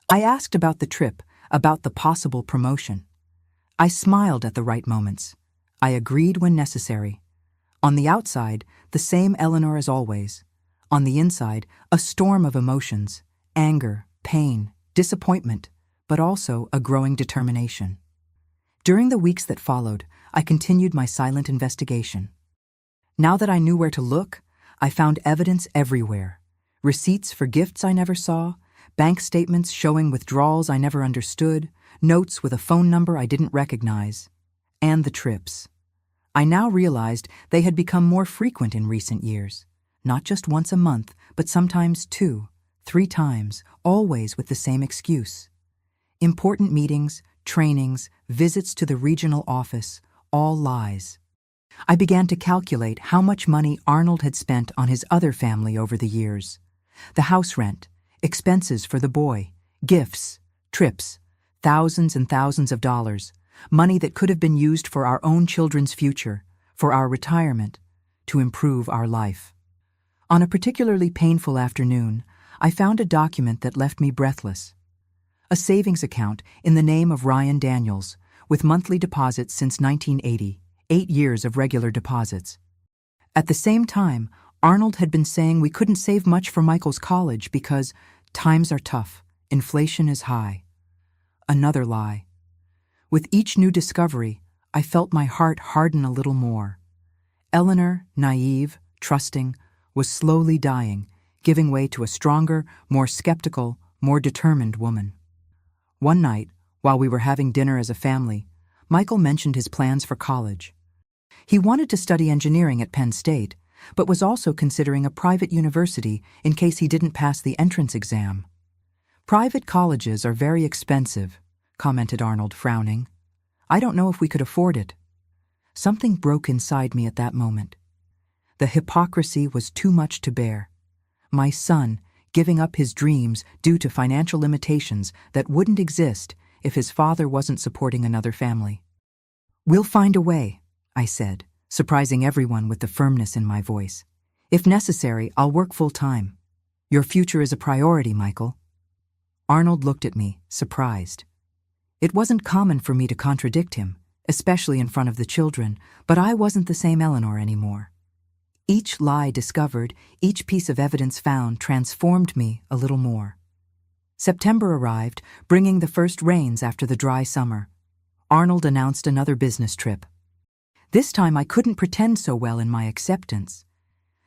I asked about the trip, about the possible promotion. I smiled at the right moments. I agreed when necessary. On the outside, the same Eleanor as always. On the inside, a storm of emotions, anger, pain, disappointment, but also a growing determination. During the weeks that followed, I continued my silent investigation. Now that I knew where to look, I found evidence everywhere. Receipts for gifts I never saw, bank statements showing withdrawals I never understood, notes with a phone number I didn't recognize, and the trips. I now realized they had become more frequent in recent years, not just once a month, but sometimes 2, 3 times, always with the same excuse. Important meetings, trainings, visits to the regional office, all lies. I began to calculate how much money Arnold had spent on his other family over the years. The house rent, expenses for the boy, gifts, trips, thousands and thousands of dollars, money that could have been used for our own children's future, for our retirement, to improve our life. On a particularly painful afternoon, I found a document that left me breathless. A savings account in the name of Ryan Daniels, with monthly deposits since 1980, 8 years of regular deposits. At the same time, Arnold had been saying we couldn't save much for Michael's college because times are tough, inflation is high. Another lie. With each new discovery, I felt my heart harden a little more. Eleanor, naive, trusting, was slowly dying, giving way to a stronger, more skeptical, more determined woman. One night, while we were having dinner as a family, Michael mentioned his plans for college. He wanted to study engineering at Penn State, but was also considering a private university in case he didn't pass the entrance exam. "Private colleges are very expensive," commented Arnold, frowning. "I don't know if we could afford it." Something broke inside me at that moment. The hypocrisy was too much to bear. My son giving up his dreams due to financial limitations that wouldn't exist if his father wasn't supporting another family. "We'll find a way," I said, surprising everyone with the firmness in my voice. "If necessary, I'll work full-time. Your future is a priority, Michael." Arnold looked at me, surprised. It wasn't common for me to contradict him, especially in front of the children, but I wasn't the same Eleanor anymore. Each lie discovered, each piece of evidence found transformed me a little more. September arrived, bringing the first rains after the dry summer. Arnold announced another business trip. This time I couldn't pretend so well in my acceptance.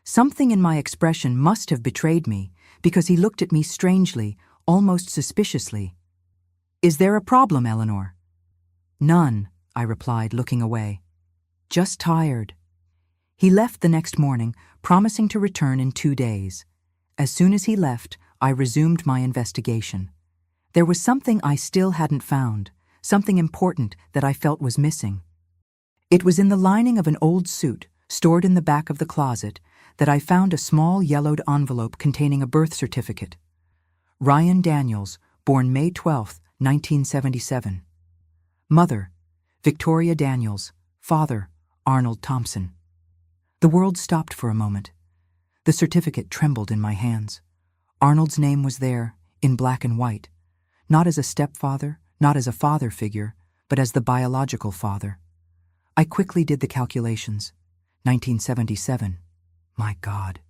Something in my expression must have betrayed me, because he looked at me strangely, almost suspiciously. "Is there a problem, Eleanor?" "None," I replied, looking away. "Just tired." He left the next morning, promising to return in 2 days. As soon as he left, I resumed my investigation. There was something I still hadn't found, something important that I felt was missing. It was in the lining of an old suit, stored in the back of the closet, that I found a small yellowed envelope containing a birth certificate. Ryan Daniels, born May 12, 1977. Mother, Victoria Daniels. Father, Arnold Thompson. The world stopped for a moment. The certificate trembled in my hands. Arnold's name was there, in black and white, not as a stepfather, not as a father figure, but as the biological father. I quickly did the calculations. 1977. My God.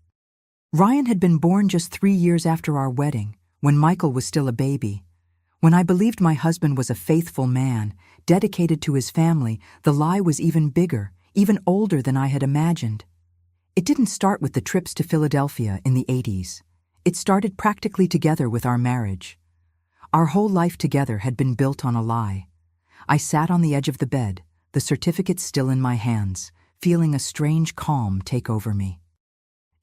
Ryan had been born just 3 years after our wedding, when Michael was still a baby. When I believed my husband was a faithful man, dedicated to his family, the lie was even bigger, even older than I had imagined. It didn't start with the trips to Philadelphia in the 80s. It started practically together with our marriage. Our whole life together had been built on a lie. I sat on the edge of the bed, the certificate still in my hands, feeling a strange calm take over me.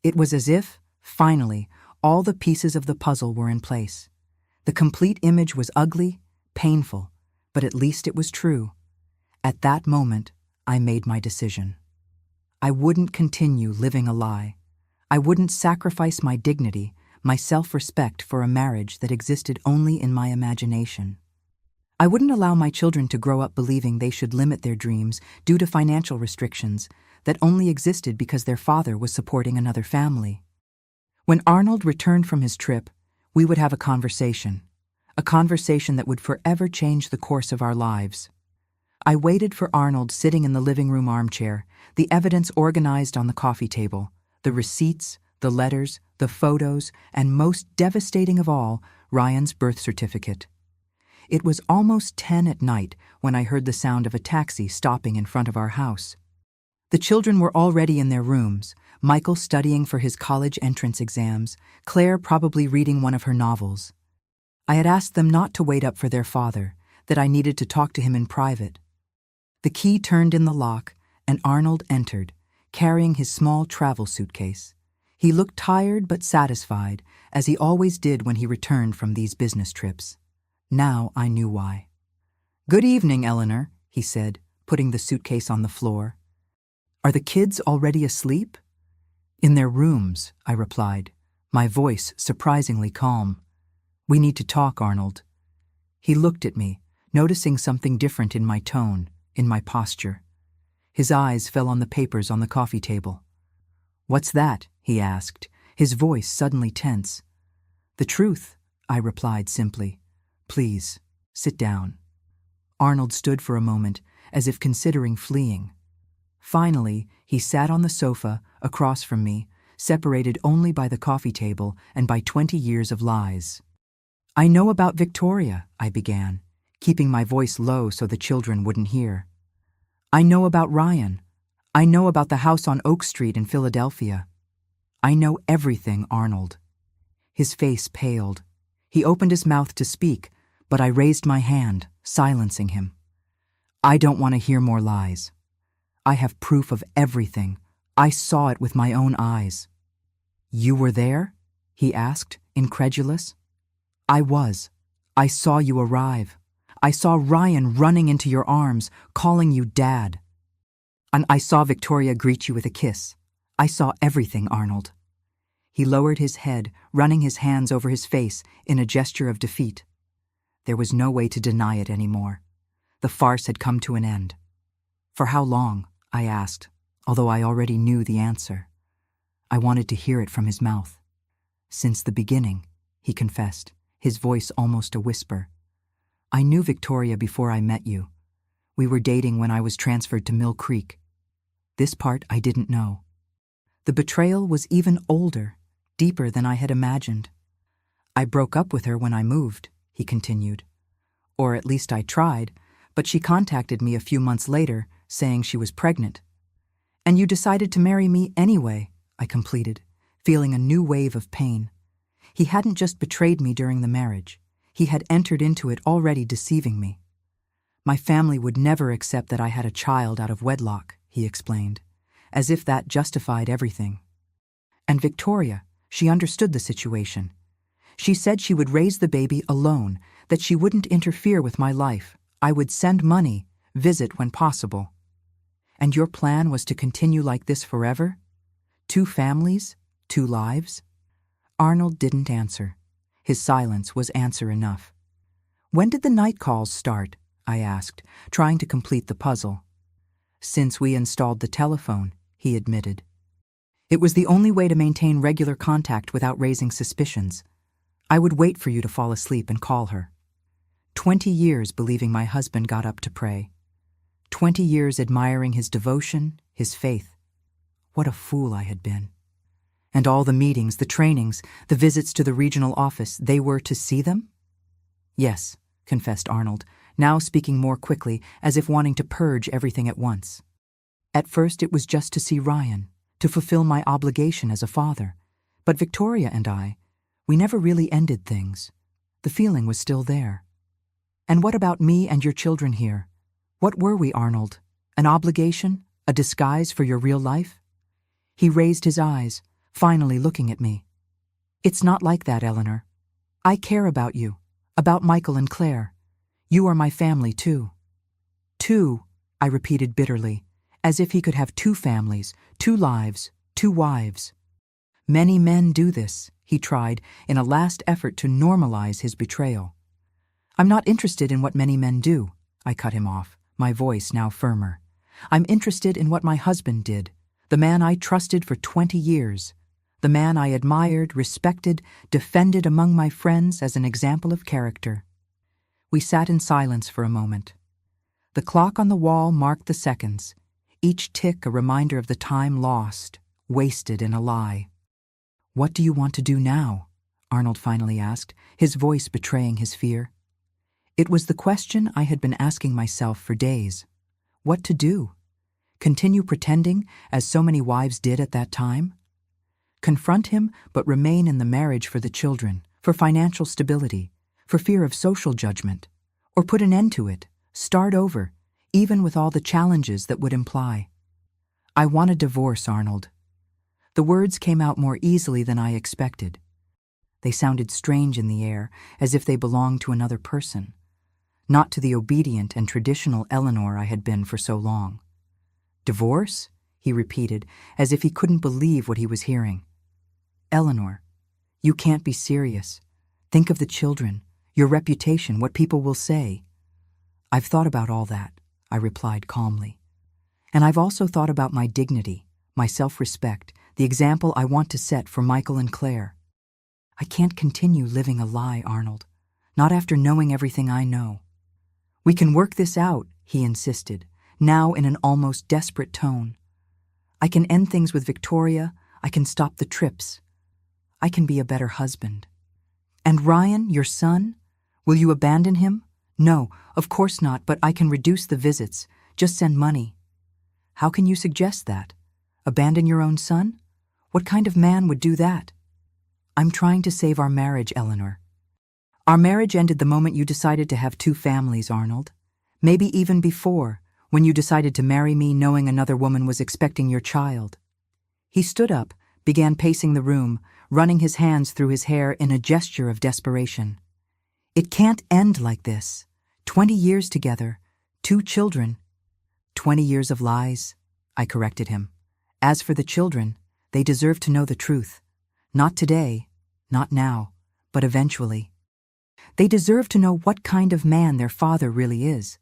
It was as if, finally, all the pieces of the puzzle were in place. The complete image was ugly, painful, but at least it was true. At that moment, I made my decision. I wouldn't continue living a lie. I wouldn't sacrifice my dignity, my self-respect for a marriage that existed only in my imagination. I wouldn't allow my children to grow up believing they should limit their dreams due to financial restrictions that only existed because their father was supporting another family. When Arnold returned from his trip, we would have a conversation that would forever change the course of our lives. I waited for Arnold sitting in the living room armchair, the evidence organized on the coffee table, the receipts, the letters, the photos, and most devastating of all, Ryan's birth certificate. It was almost 10 at night when I heard the sound of a taxi stopping in front of our house. The children were already in their rooms, Michael studying for his college entrance exams, Claire probably reading one of her novels. I had asked them not to wait up for their father, that I needed to talk to him in private. The key turned in the lock, and Arnold entered, carrying his small travel suitcase. He looked tired but satisfied, as he always did when he returned from these business trips. Now I knew why. "Good evening, Eleanor," he said, putting the suitcase on the floor. "Are the kids already asleep?" "In their rooms," I replied, my voice surprisingly calm. "We need to talk, Arnold." He looked at me, noticing something different in my tone, in my posture. His eyes fell on the papers on the coffee table. "What's that?" he asked, his voice suddenly tense. "The truth," I replied simply. "Please, sit down." Arnold stood for a moment, as if considering fleeing. Finally, he sat on the sofa, across from me, separated only by the coffee table and by 20 years of lies. "I know about Victoria," I began, keeping my voice low so the children wouldn't hear. "I know about Ryan. I know about the house on Oak Street in Philadelphia. I know everything, Arnold." His face paled. He opened his mouth to speak, but I raised my hand, silencing him. "I don't want to hear more lies. I have proof of everything. I saw it with my own eyes." "You were there?" he asked, incredulous. "I was. I saw you arrive. I saw Ryan running into your arms, calling you Dad. And I saw Victoria greet you with a kiss. I saw everything, Arnold." He lowered his head, running his hands over his face in a gesture of defeat. There was no way to deny it anymore. The farce had come to an end. "For how long?" I asked, although I already knew the answer. I wanted to hear it from his mouth. "Since the beginning," he confessed, his voice almost a whisper. "I knew Victoria before I met you. We were dating when I was transferred to Mill Creek. This part I didn't know. The betrayal was even older, deeper than I had imagined. I broke up with her when I moved," he continued. "Or at least I tried, but she contacted me a few months later, saying she was pregnant. And you decided to marry me anyway," I completed, feeling a new wave of pain. He hadn't just betrayed me during the marriage. He had entered into it already deceiving me. "My family would never accept that I had a child out of wedlock," he explained, as if that justified everything. "And Victoria, she understood the situation. She said she would raise the baby alone, that she wouldn't interfere with my life. I would send money, visit when possible. And your plan was to continue like this forever? 2 families, 2 lives?" Arnold didn't answer. His silence was answer enough. "When did the night calls start?" I asked, trying to complete the puzzle. "Since we installed the telephone," he admitted. "It was the only way to maintain regular contact without raising suspicions. I would wait for you to fall asleep and call her. 20 years believing my husband got up to pray. 20 years admiring his devotion, his faith. What a fool I had been. And all the meetings, the trainings, the visits to the regional office, they were to see them?" "Yes," confessed Arnold, now speaking more quickly, as if wanting to purge everything at once. "At first it was just to see Ryan, to fulfill my obligation as a father. But Victoria and we never really ended things. The feeling was still there. And what about me and your children here? What were we, Arnold? An obligation? A disguise for your real life?" He raised his eyes, finally looking at me. "It's not like that, Eleanor. I care about you, about Michael and Claire. You are my family, too." "Two," I repeated bitterly, as if he could have 2 families, 2 lives, 2 wives. "Many men do this," he tried in a last effort to normalize his betrayal. I'm not interested in what many men do, I cut him off, my voice now firmer. I'm interested in what my husband did, the man I trusted for 20 years, the man I admired, respected, defended among my friends as an example of character. We sat in silence for a moment. The clock on the wall marked the seconds, each tick a reminder of the time lost, wasted in a lie. "What do you want to do now?" Arnold finally asked, his voice betraying his fear. It was the question I had been asking myself for days. What to do? Continue pretending, as so many wives did at that time? Confront him, but remain in the marriage for the children, for financial stability, for fear of social judgment? Or put an end to it, start over, even with all the challenges that would imply? "I want a divorce, Arnold." The words came out more easily than I expected. They sounded strange in the air, as if they belonged to another person, not to the obedient and traditional Eleanor I had been for so long. "Divorce?" he repeated, as if he couldn't believe what he was hearing. "Eleanor, you can't be serious. Think of the children, your reputation, what people will say." "I've thought about all that," I replied calmly. "And I've also thought about my dignity, my self-respect, the example I want to set for Michael and Claire. I can't continue living a lie, Arnold, not after knowing everything I know." "We can work this out," he insisted, now in an almost desperate tone. "I can end things with Victoria, I can stop the trips. I can be a better husband." "And Ryan, your son? Will you abandon him?" "No, of course not, but I can reduce the visits, just send money." "How can you suggest that? Abandon your own son? What kind of man would do that?" "I'm trying to save our marriage, Eleanor. Our marriage ended the moment you decided to have two families, Arnold. Maybe even before, when you decided to marry me knowing another woman was expecting your child." He stood up, began pacing the room, running his hands through his hair in a gesture of desperation. "It can't end like this. 20 years together, 2 children." "20 years of lies," I corrected him. "As for the children, they deserve to know the truth. Not today, not now, but eventually. They deserve to know what kind of man their father really is."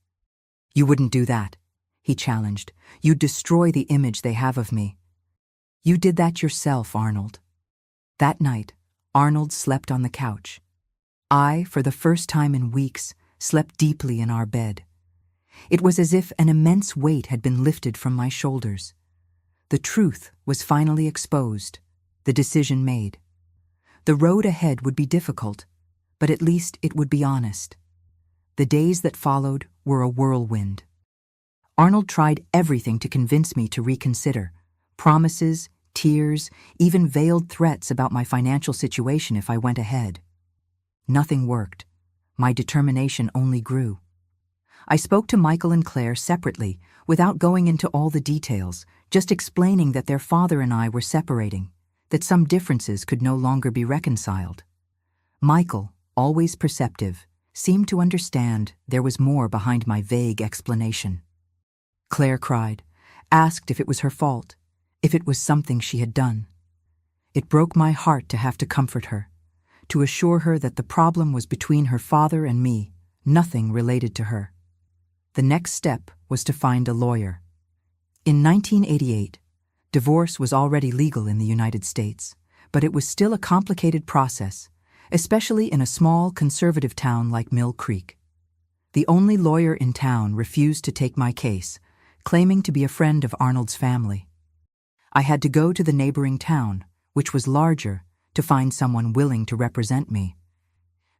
"You wouldn't do that," he challenged. "You'd destroy the image they have of me." "You did that yourself, Arnold." That night, Arnold slept on the couch. I, for the first time in weeks, slept deeply in our bed. It was as if an immense weight had been lifted from my shoulders. The truth was finally exposed, the decision made. The road ahead would be difficult, but at least it would be honest. The days that followed were a whirlwind. Arnold tried everything to convince me to reconsider. Promises, tears, even veiled threats about my financial situation if I went ahead. Nothing worked. My determination only grew. I spoke to Michael and Claire separately, without going into all the details, just explaining that their father and I were separating, that some differences could no longer be reconciled. Michael, always perceptive, seemed to understand there was more behind my vague explanation. Claire cried, asked if it was her fault, if it was something she had done. It broke my heart to have to comfort her, to assure her that the problem was between her father and me, nothing related to her. The next step was to find a lawyer. In 1988, divorce was already legal in the United States, but it was still a complicated process, especially in a small conservative town like Mill Creek. The only lawyer in town refused to take my case, claiming to be a friend of Arnold's family. I had to go to the neighboring town, which was larger, to find someone willing to represent me.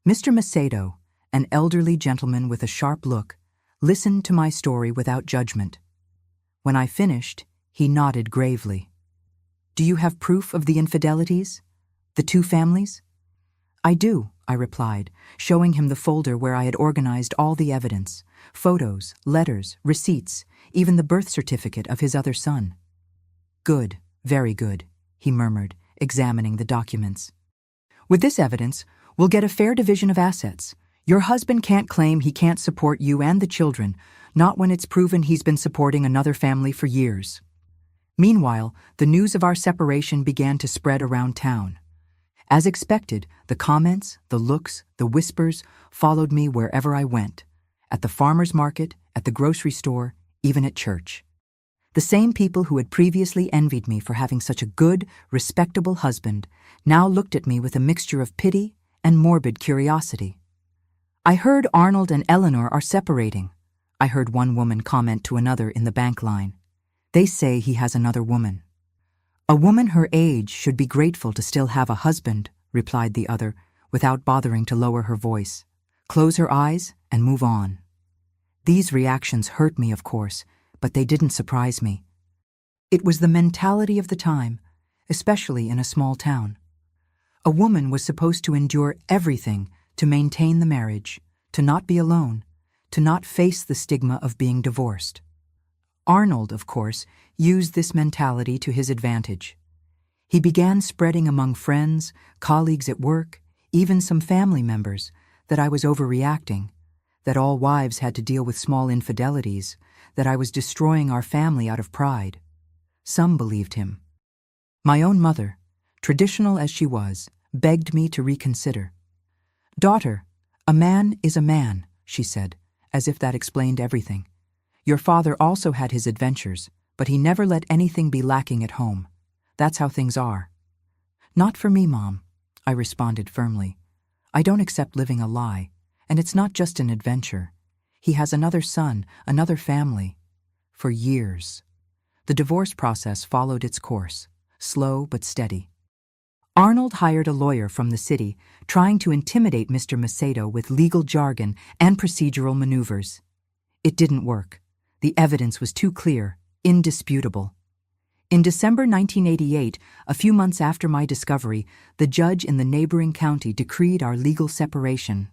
Mr. Macedo, an elderly gentleman with a sharp look, listened to my story without judgment. When I finished, he nodded gravely. "Do you have proof of the infidelities? The two families?" "I do," I replied, showing him the folder where I had organized all the evidence, photos, letters, receipts, even the birth certificate of his other son. "Good, very good," he murmured, examining the documents. "With this evidence, we'll get a fair division of assets. Your husband can't claim he can't support you and the children, not when it's proven he's been supporting another family for years." Meanwhile, the news of our separation began to spread around town. As expected, the comments, the looks, the whispers followed me wherever I went, at the farmer's market, at the grocery store, even at church. The same people who had previously envied me for having such a good, respectable husband now looked at me with a mixture of pity and morbid curiosity. I heard Arnold and Eleanor are separating. I heard one woman comment to another in the bank line. They say he has another woman. A woman her age should be grateful to still have a husband, replied the other, without bothering to lower her voice, close her eyes, and move on. These reactions hurt me, of course, but they didn't surprise me. It was the mentality of the time, especially in a small town. A woman was supposed to endure everything to maintain the marriage, to not be alone, to not face the stigma of being divorced. Arnold, of course, used this mentality to his advantage. He began spreading among friends, colleagues at work, even some family members, that I was overreacting, that all wives had to deal with small infidelities, that I was destroying our family out of pride. Some believed him. My own mother, traditional as she was, begged me to reconsider. "Daughter, a man is a man," she said, as if that explained everything. "Your father also had his adventures, but he never let anything be lacking at home. That's how things are." "Not for me, Mom," I responded firmly. "I don't accept living a lie, and it's not just an adventure. He has another son, another family." For years. The divorce process followed its course, slow but steady. Arnold hired a lawyer from the city, trying to intimidate Mr. Macedo with legal jargon and procedural maneuvers. It didn't work. The evidence was too clear, indisputable. In December 1988, a few months after my discovery, the judge in the neighboring county decreed our legal separation.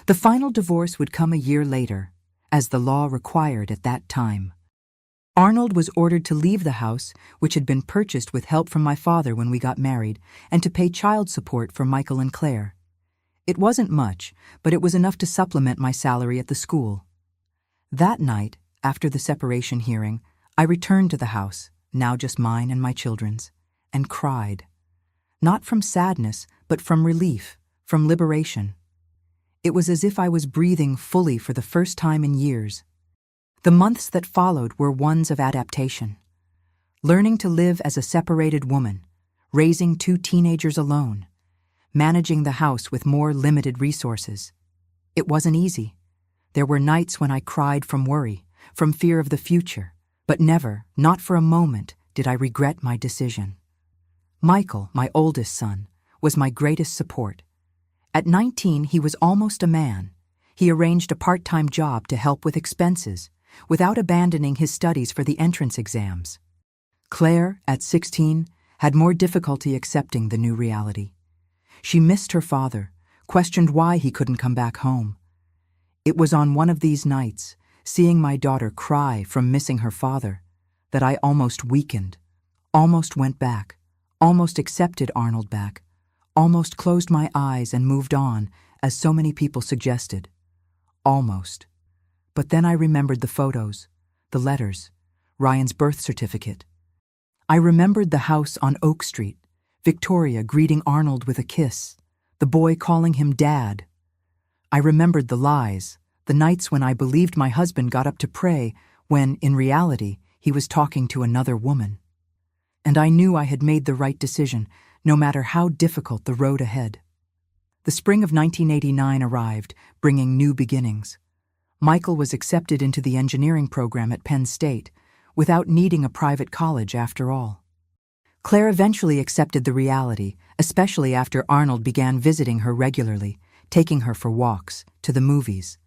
The final divorce would come a year later, as the law required at that time. Arnold was ordered to leave the house, which had been purchased with help from my father when we got married, and to pay child support for Michael and Claire. It wasn't much, but it was enough to supplement my salary at the school. That night, after the separation hearing, I returned to the house, now just mine and my children's, and cried. Not from sadness, but from relief, from liberation. It was as if I was breathing fully for the first time in years. The months that followed were ones of adaptation. Learning to live as a separated woman, raising 2 teenagers alone, managing the house with more limited resources. It wasn't easy. There were nights when I cried from worry, from fear of the future, but never, not for a moment, did I regret my decision. Michael, my oldest son, was my greatest support. At 19, he was almost a man. He arranged a part-time job to help with expenses, without abandoning his studies for the entrance exams. Claire, at 16, had more difficulty accepting the new reality. She missed her father, questioned why he couldn't come back home. It was on one of these nights, seeing my daughter cry from missing her father, that I almost weakened, almost went back, almost accepted Arnold back, almost closed my eyes and moved on, as so many people suggested. Almost. But then I remembered the photos, the letters, Ryan's birth certificate. I remembered the house on Oak Street, Victoria greeting Arnold with a kiss, the boy calling him Dad. I remembered the lies, the nights when I believed my husband got up to pray when, in reality, he was talking to another woman. And I knew I had made the right decision, no matter how difficult the road ahead. The spring of 1989 arrived, bringing new beginnings. Michael was accepted into the engineering program at Penn State, without needing a private college after all. Claire eventually accepted the reality, especially after Arnold began visiting her regularly, taking her for walks, to the movies.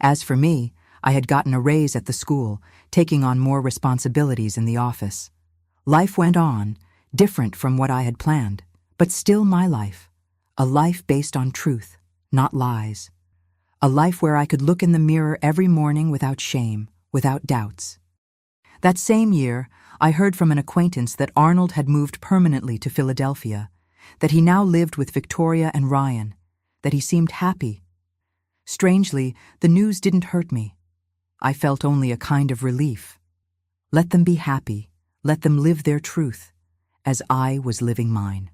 As for me, I had gotten a raise at the school, taking on more responsibilities in the office. Life went on, different from what I had planned, but still my life. A life based on truth, not lies. A life where I could look in the mirror every morning without shame, without doubts. That same year, I heard from an acquaintance that Arnold had moved permanently to Philadelphia, that he now lived with Victoria and Ryan, that he seemed happy. Strangely, the news didn't hurt me. I felt only a kind of relief. Let them be happy, let them live their truth, as I was living mine.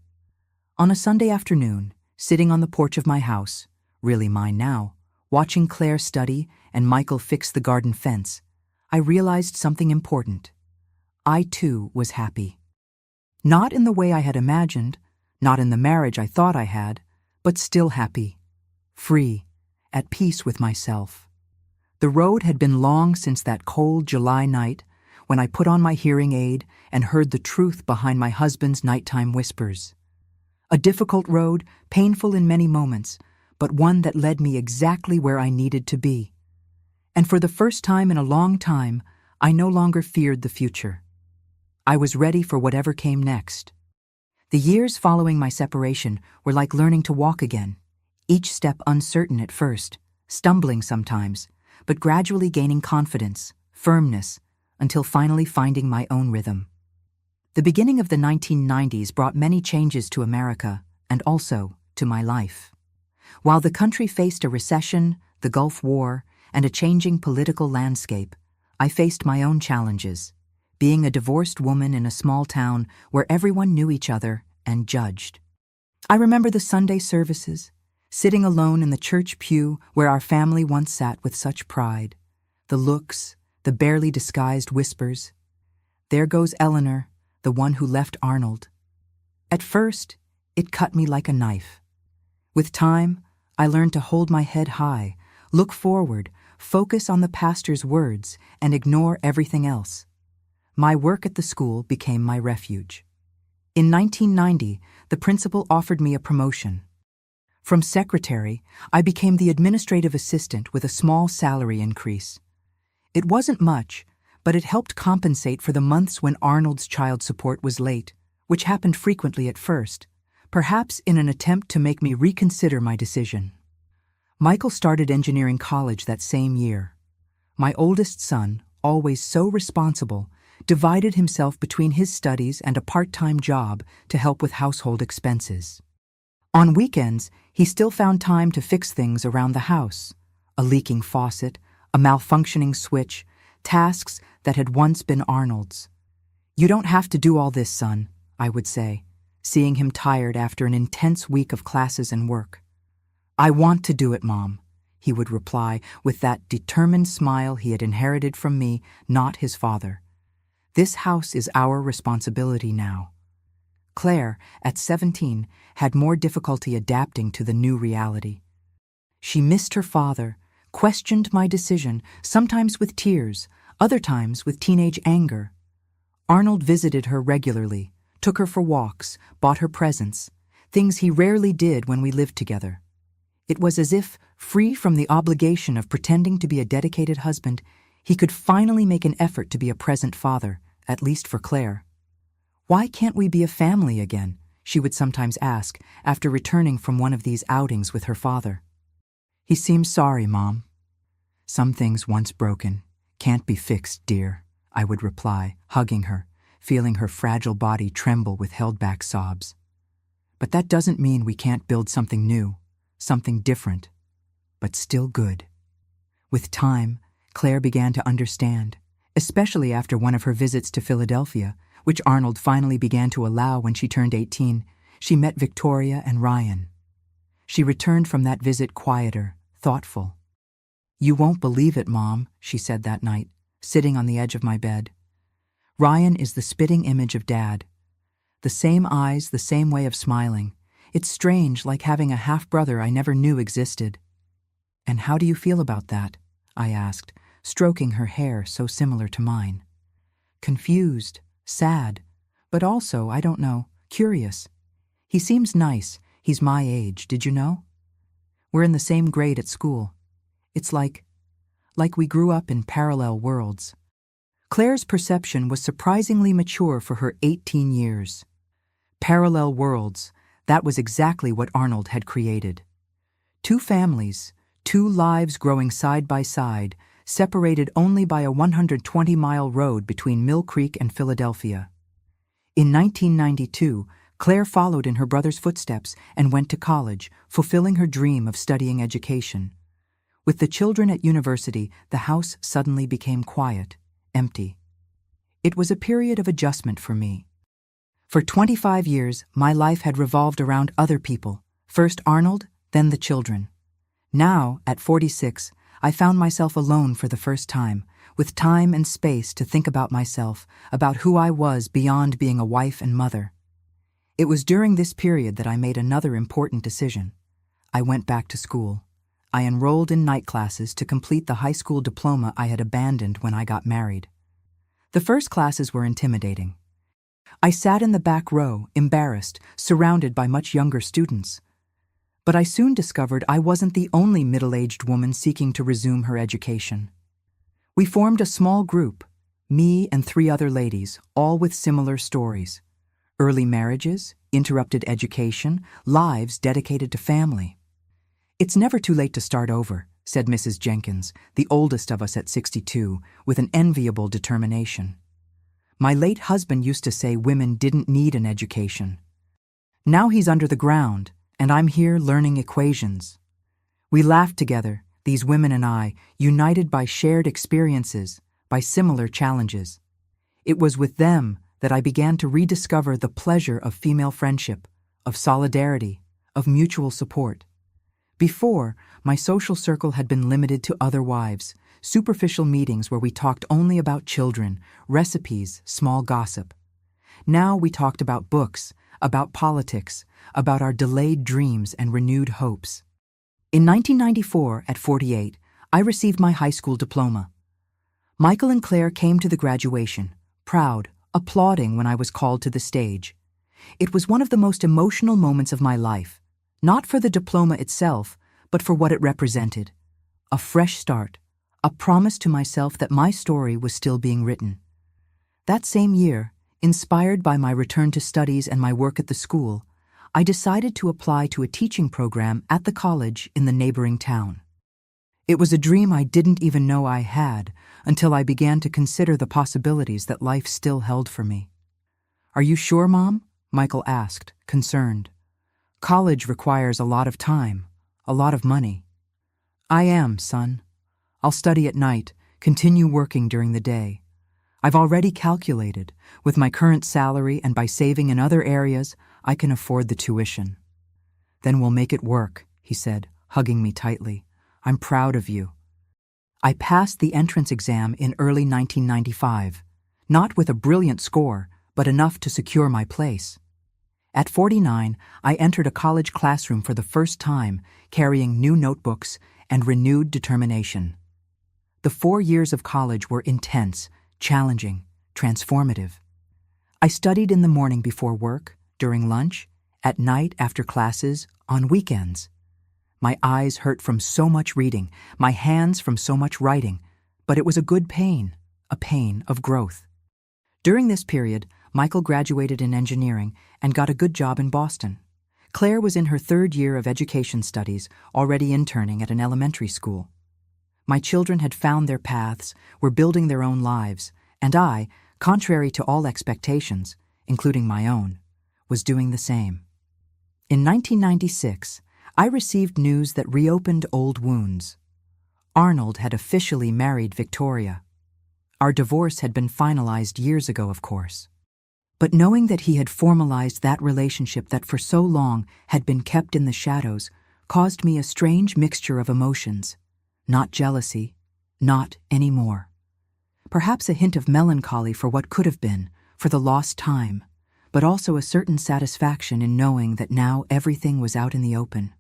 On a Sunday afternoon, sitting on the porch of my house, really mine now, watching Claire study and Michael fix the garden fence, I realized something important. I too was happy. Not in the way I had imagined, not in the marriage I thought I had, but still happy, free, at peace with myself. The road had been long since that cold July night when I put on my hearing aid and heard the truth behind my husband's nighttime whispers. A difficult road, painful in many moments, but one that led me exactly where I needed to be. And for the first time in a long time, I no longer feared the future. I was ready for whatever came next. The years following my separation were like learning to walk again, each step uncertain at first, stumbling sometimes, but gradually gaining confidence, firmness, until finally finding my own rhythm. The beginning of the 1990s brought many changes to America and also to my life. While the country faced a recession, the Gulf War, and a changing political landscape, I faced my own challenges, being a divorced woman in a small town where everyone knew each other and judged. I remember the Sunday services, sitting alone in the church pew where our family once sat with such pride, the looks, the barely disguised whispers. There goes Eleanor, the one who left Arnold. At first, it cut me like a knife. With time, I learned to hold my head high, look forward, focus on the pastor's words, and ignore everything else. My work at the school became my refuge. In 1990, the principal offered me a promotion. From secretary, I became the administrative assistant with a small salary increase. It wasn't much, but it helped compensate for the months when Arnold's child support was late, which happened frequently at first, perhaps in an attempt to make me reconsider my decision. Michael started engineering college that same year. My oldest son, always so responsible, divided himself between his studies and a part-time job to help with household expenses. On weekends, he still found time to fix things around the house, a leaking faucet, a malfunctioning switch, tasks that had once been Arnold's. "You don't have to do all this, son," I would say, seeing him tired after an intense week of classes and work. "I want to do it, Mom," he would reply with that determined smile he had inherited from me, not his father. "This house is our responsibility now." Claire, at 17, had more difficulty adapting to the new reality. She missed her father, questioned my decision, sometimes with tears, other times with teenage anger. Arnold visited her regularly, took her for walks, bought her presents, things he rarely did when we lived together. It was as if, free from the obligation of pretending to be a dedicated husband, he could finally make an effort to be a present father, at least for Claire. "Why can't we be a family again?" she would sometimes ask after returning from one of these outings with her father. "He seems sorry, Mom." "Some things once broken can't be fixed, dear," I would reply, hugging her, feeling her fragile body tremble with held-back sobs. "But that doesn't mean we can't build something new, something different, but still good." With time, Claire began to understand, especially after one of her visits to Philadelphia, which Arnold finally began to allow when she turned 18, she met Victoria and Ryan. She returned from that visit quieter, thoughtful. "You won't believe it, Mom," she said that night, sitting on the edge of my bed. "Ryan is the spitting image of Dad. The same eyes, the same way of smiling. It's strange, like having a half-brother I never knew existed." "And how do you feel about that?" I asked, stroking her hair so similar to mine. "Confused, sad, but also, I don't know, curious. He seems nice. He's my age, did you know? We're in the same grade at school. It's like we grew up in parallel worlds." Claire's perception was surprisingly mature for her 18 years. Parallel worlds, that was exactly what Arnold had created. Two families, two lives growing side by side, separated only by a 120-mile road between Mill Creek and Philadelphia. In 1992, Claire followed in her brother's footsteps and went to college, fulfilling her dream of studying education. With the children at university, the house suddenly became quiet, empty. It was a period of adjustment for me. For 25 years, my life had revolved around other people, first Arnold, then the children. Now, at 46, I found myself alone for the first time, with time and space to think about myself, about who I was beyond being a wife and mother. It was during this period that I made another important decision. I went back to school. I enrolled in night classes to complete the high school diploma I had abandoned when I got married. The first classes were intimidating. I sat in the back row, embarrassed, surrounded by much younger students. But I soon discovered I wasn't the only middle-aged woman seeking to resume her education. We formed a small group, me and 3 other ladies, all with similar stories. Early marriages, interrupted education, lives dedicated to family. "It's never too late to start over," said Mrs. Jenkins, the oldest of us at 62, with an enviable determination. My late husband used to say women didn't need an education. Now he's under the ground, and I'm here learning equations. We laughed together, these women and I, united by shared experiences, by similar challenges. It was with them that I began to rediscover the pleasure of female friendship, of solidarity, of mutual support. Before, my social circle had been limited to other wives, superficial meetings where we talked only about children, recipes, small gossip. Now we talked about books, about politics, about our delayed dreams and renewed hopes. In 1994, at 48, I received my high school diploma. Michael and Claire came to the graduation, proud, applauding when I was called to the stage. It was one of the most emotional moments of my life, not for the diploma itself, but for what it represented. A fresh start, a promise to myself that my story was still being written. That same year, inspired by my return to studies and my work at the school, I decided to apply to a teaching program at the college in the neighboring town. It was a dream I didn't even know I had until I began to consider the possibilities that life still held for me. "Are you sure, Mom?" Michael asked, concerned. "College requires a lot of time, a lot of money." "I am, son. I'll study at night, continue working during the day. I've already calculated, with my current salary and by saving in other areas, I can afford the tuition." "Then we'll make it work," he said, hugging me tightly. "I'm proud of you." I passed the entrance exam in early 1995, not with a brilliant score, but enough to secure my place. At 49, I entered a college classroom for the first time, carrying new notebooks and renewed determination. The 4 years of college were intense, challenging, transformative. I studied in the morning before work, during lunch, at night after classes, on weekends. My eyes hurt from so much reading, my hands from so much writing, but it was a good pain, a pain of growth. During this period, Michael graduated in engineering and got a good job in Boston. Claire was in her 3rd year of education studies, already interning at an elementary school. My children had found their paths, were building their own lives, and I, contrary to all expectations, including my own, was doing the same. In 1996, I received news that reopened old wounds. Arnold had officially married Victoria. Our divorce had been finalized years ago, of course. But knowing that he had formalized that relationship that for so long had been kept in the shadows caused me a strange mixture of emotions. Not jealousy, not anymore. Perhaps a hint of melancholy for what could have been, for the lost time, but also a certain satisfaction in knowing that now everything was out in the open,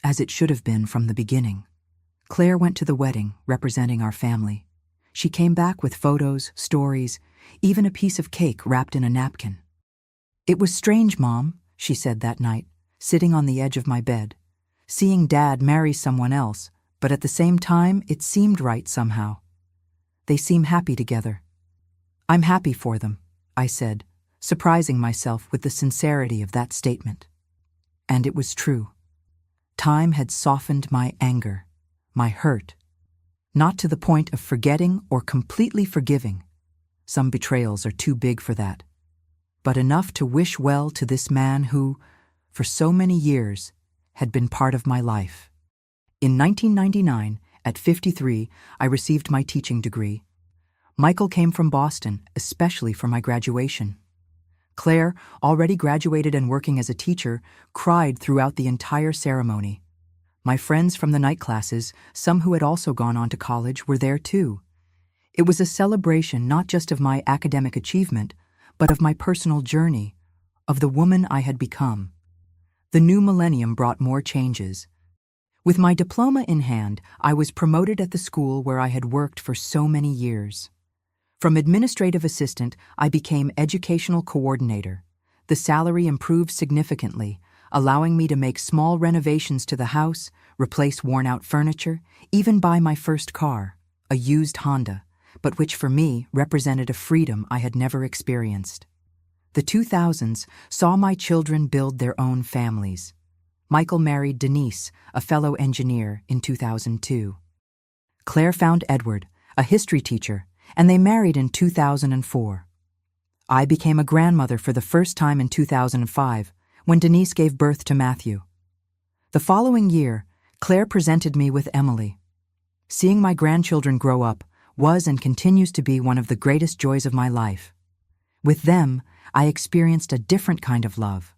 as it should have been from the beginning. Claire went to the wedding, representing our family. She came back with photos, stories, even a piece of cake wrapped in a napkin. "It was strange, Mom," she said that night, sitting on the edge of my bed, seeing Dad marry someone else, but at the same time it seemed right somehow. "They seem happy together." "I'm happy for them," I said, surprising myself with the sincerity of that statement. And it was true. Time had softened my anger, my hurt, not to the point of forgetting or completely forgiving. Some betrayals are too big for that. But enough to wish well to this man who, for so many years, had been part of my life. In 1999, at 53, I received my teaching degree. Michael came from Boston, especially for my graduation. Claire, already graduated and working as a teacher, cried throughout the entire ceremony. My friends from the night classes, some who had also gone on to college, were there too. It was a celebration not just of my academic achievement, but of my personal journey, of the woman I had become. The new millennium brought more changes. With my diploma in hand, I was promoted at the school where I had worked for so many years. From administrative assistant, I became educational coordinator. The salary improved significantly, allowing me to make small renovations to the house, replace worn-out furniture, even buy my first car, a used Honda, but which for me represented a freedom I had never experienced. The 2000s saw my children build their own families. Michael married Denise, a fellow engineer, in 2002. Claire found Edward, a history teacher, and they married in 2004. I became a grandmother for the first time in 2005, when Denise gave birth to Matthew. The following year, Claire presented me with Emily. Seeing my grandchildren grow up was and continues to be one of the greatest joys of my life. With them, I experienced a different kind of love,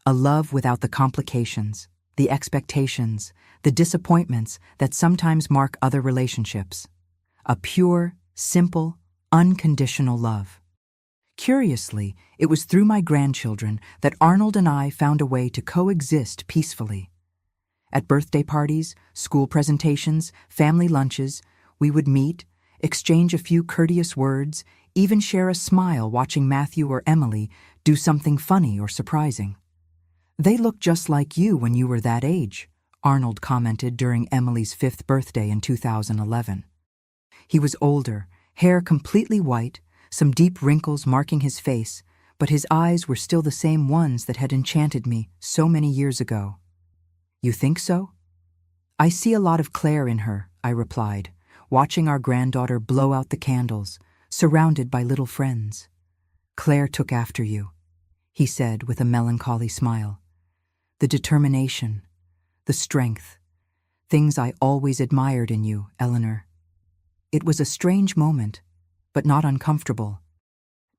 a love without the complications, the expectations, the disappointments that sometimes mark other relationships. A pure, simple, unconditional love. Curiously, it was through my grandchildren that Arnold and I found a way to coexist peacefully. At birthday parties, school presentations, family lunches, we would meet, exchange a few courteous words, even share a smile watching Matthew or Emily do something funny or surprising. "They look just like you when you were that age," Arnold commented during Emily's 5th birthday in 2011. He was older, hair completely white, some deep wrinkles marking his face, but his eyes were still the same ones that had enchanted me so many years ago. "You think so?" "I see a lot of Claire in her," I replied, watching our granddaughter blow out the candles, surrounded by little friends. "Claire took after you," he said with a melancholy smile. "The determination, the strength, things I always admired in you, Eleanor." It was a strange moment, but not uncomfortable.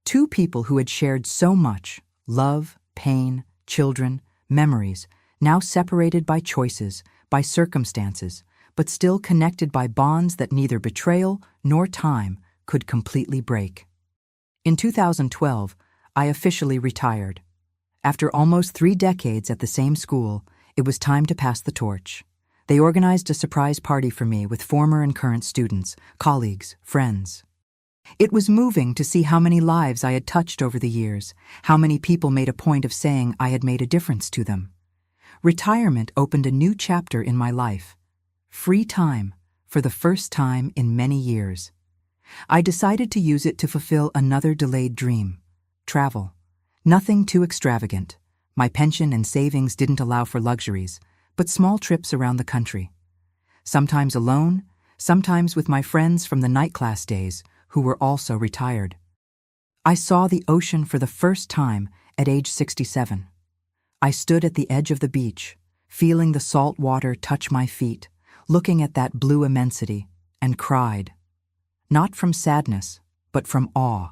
Two people who had shared so much, love, pain, children, memories, now separated by choices, by circumstances, but still connected by bonds that neither betrayal nor time could completely break. In 2012, I officially retired. After almost 3 decades at the same school, it was time to pass the torch. They organized a surprise party for me with former and current students, colleagues, friends. It was moving to see how many lives I had touched over the years, how many people made a point of saying I had made a difference to them. Retirement opened a new chapter in my life. Free time, for the first time in many years. I decided to use it to fulfill another delayed dream: travel. Nothing too extravagant. My pension and savings didn't allow for luxuries, but small trips around the country. Sometimes alone, sometimes with my friends from the night class days, who were also retired. I saw the ocean for the first time at age 67. I stood at the edge of the beach, feeling the salt water touch my feet, looking at that blue immensity, and cried. Not from sadness, but from awe,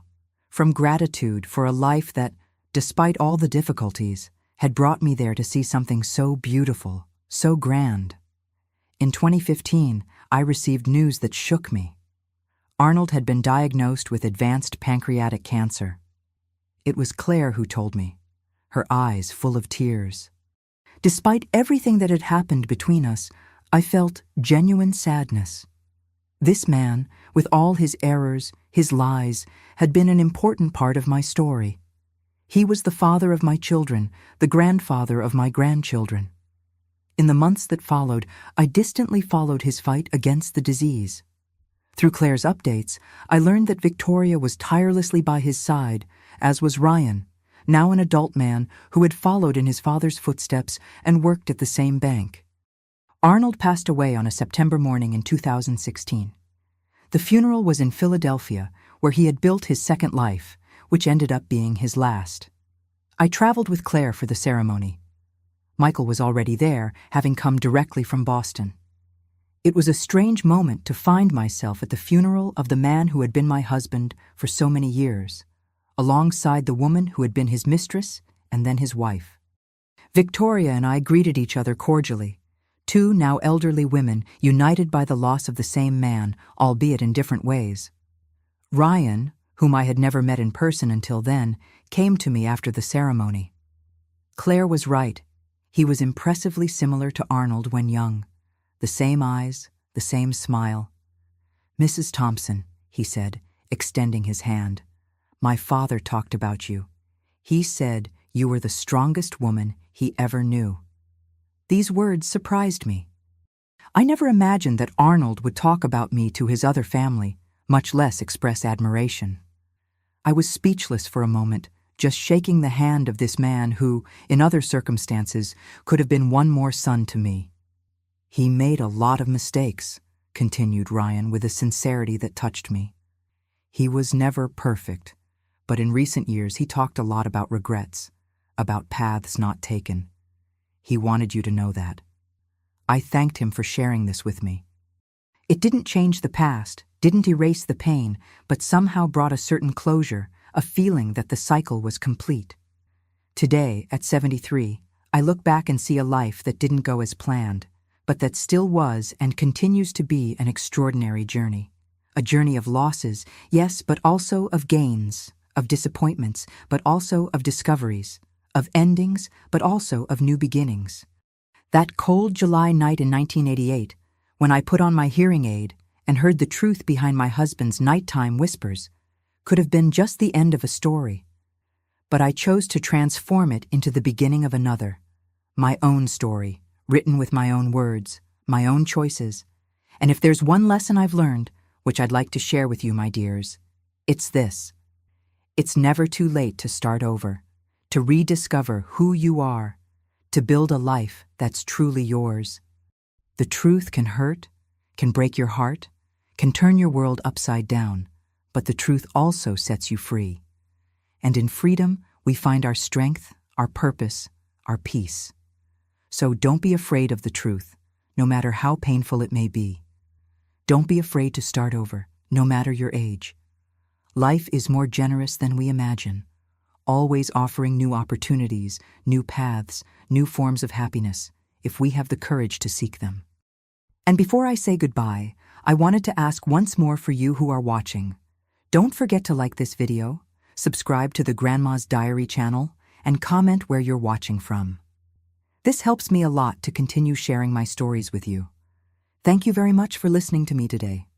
from gratitude for a life that, despite all the difficulties, had brought me there to see something so beautiful, so grand. In 2015, I received news that shook me. Arnold had been diagnosed with advanced pancreatic cancer. It was Claire who told me, her eyes full of tears. Despite everything that had happened between us, I felt genuine sadness. This man, with all his errors, his lies, had been an important part of my story. He was the father of my children, the grandfather of my grandchildren. In the months that followed, I distantly followed his fight against the disease. Through Claire's updates, I learned that Victoria was tirelessly by his side, as was Ryan, now an adult man who had followed in his father's footsteps and worked at the same bank. Arnold passed away on a September morning in 2016. The funeral was in Philadelphia, where he had built his second life, which ended up being his last. I traveled with Claire for the ceremony. Michael was already there, having come directly from Boston. It was a strange moment to find myself at the funeral of the man who had been my husband for so many years, alongside the woman who had been his mistress and then his wife. Victoria and I greeted each other cordially, two now elderly women united by the loss of the same man, albeit in different ways. Ryan, whom I had never met in person until then, came to me after the ceremony. Claire was right. He was impressively similar to Arnold when young. The same eyes, the same smile. "Mrs. Thompson," he said, extending his hand, "my father talked about you. He said you were the strongest woman he ever knew." These words surprised me. I never imagined that Arnold would talk about me to his other family, much less express admiration. I was speechless for a moment, just shaking the hand of this man who, in other circumstances, could have been one more son to me. "He made a lot of mistakes," continued Ryan with a sincerity that touched me. "He was never perfect, but in recent years he talked a lot about regrets, about paths not taken. He wanted you to know that." I thanked him for sharing this with me. It didn't change the past, didn't erase the pain, but somehow brought a certain closure, a feeling that the cycle was complete. Today, at 73, I look back and see a life that didn't go as planned, but that still was and continues to be an extraordinary journey. A journey of losses, yes, but also of gains, of disappointments, but also of discoveries, of endings, but also of new beginnings. That cold July night in 1988, when I put on my hearing aid and heard the truth behind my husband's nighttime whispers, could have been just the end of a story. But I chose to transform it into the beginning of another, my own story, written with my own words, my own choices. And if there's one lesson I've learned, which I'd like to share with you, my dears, it's this. It's never too late to start over, to rediscover who you are, to build a life that's truly yours. The truth can hurt, can break your heart, can turn your world upside down, but the truth also sets you free. And in freedom, we find our strength, our purpose, our peace. So don't be afraid of the truth, no matter how painful it may be. Don't be afraid to start over, no matter your age. Life is more generous than we imagine, always offering new opportunities, new paths, new forms of happiness, if we have the courage to seek them. And before I say goodbye, I wanted to ask once more for you who are watching. Don't forget to like this video, subscribe to the Grandma's Diary channel, and comment where you're watching from. This helps me a lot to continue sharing my stories with you. Thank you very much for listening to me today.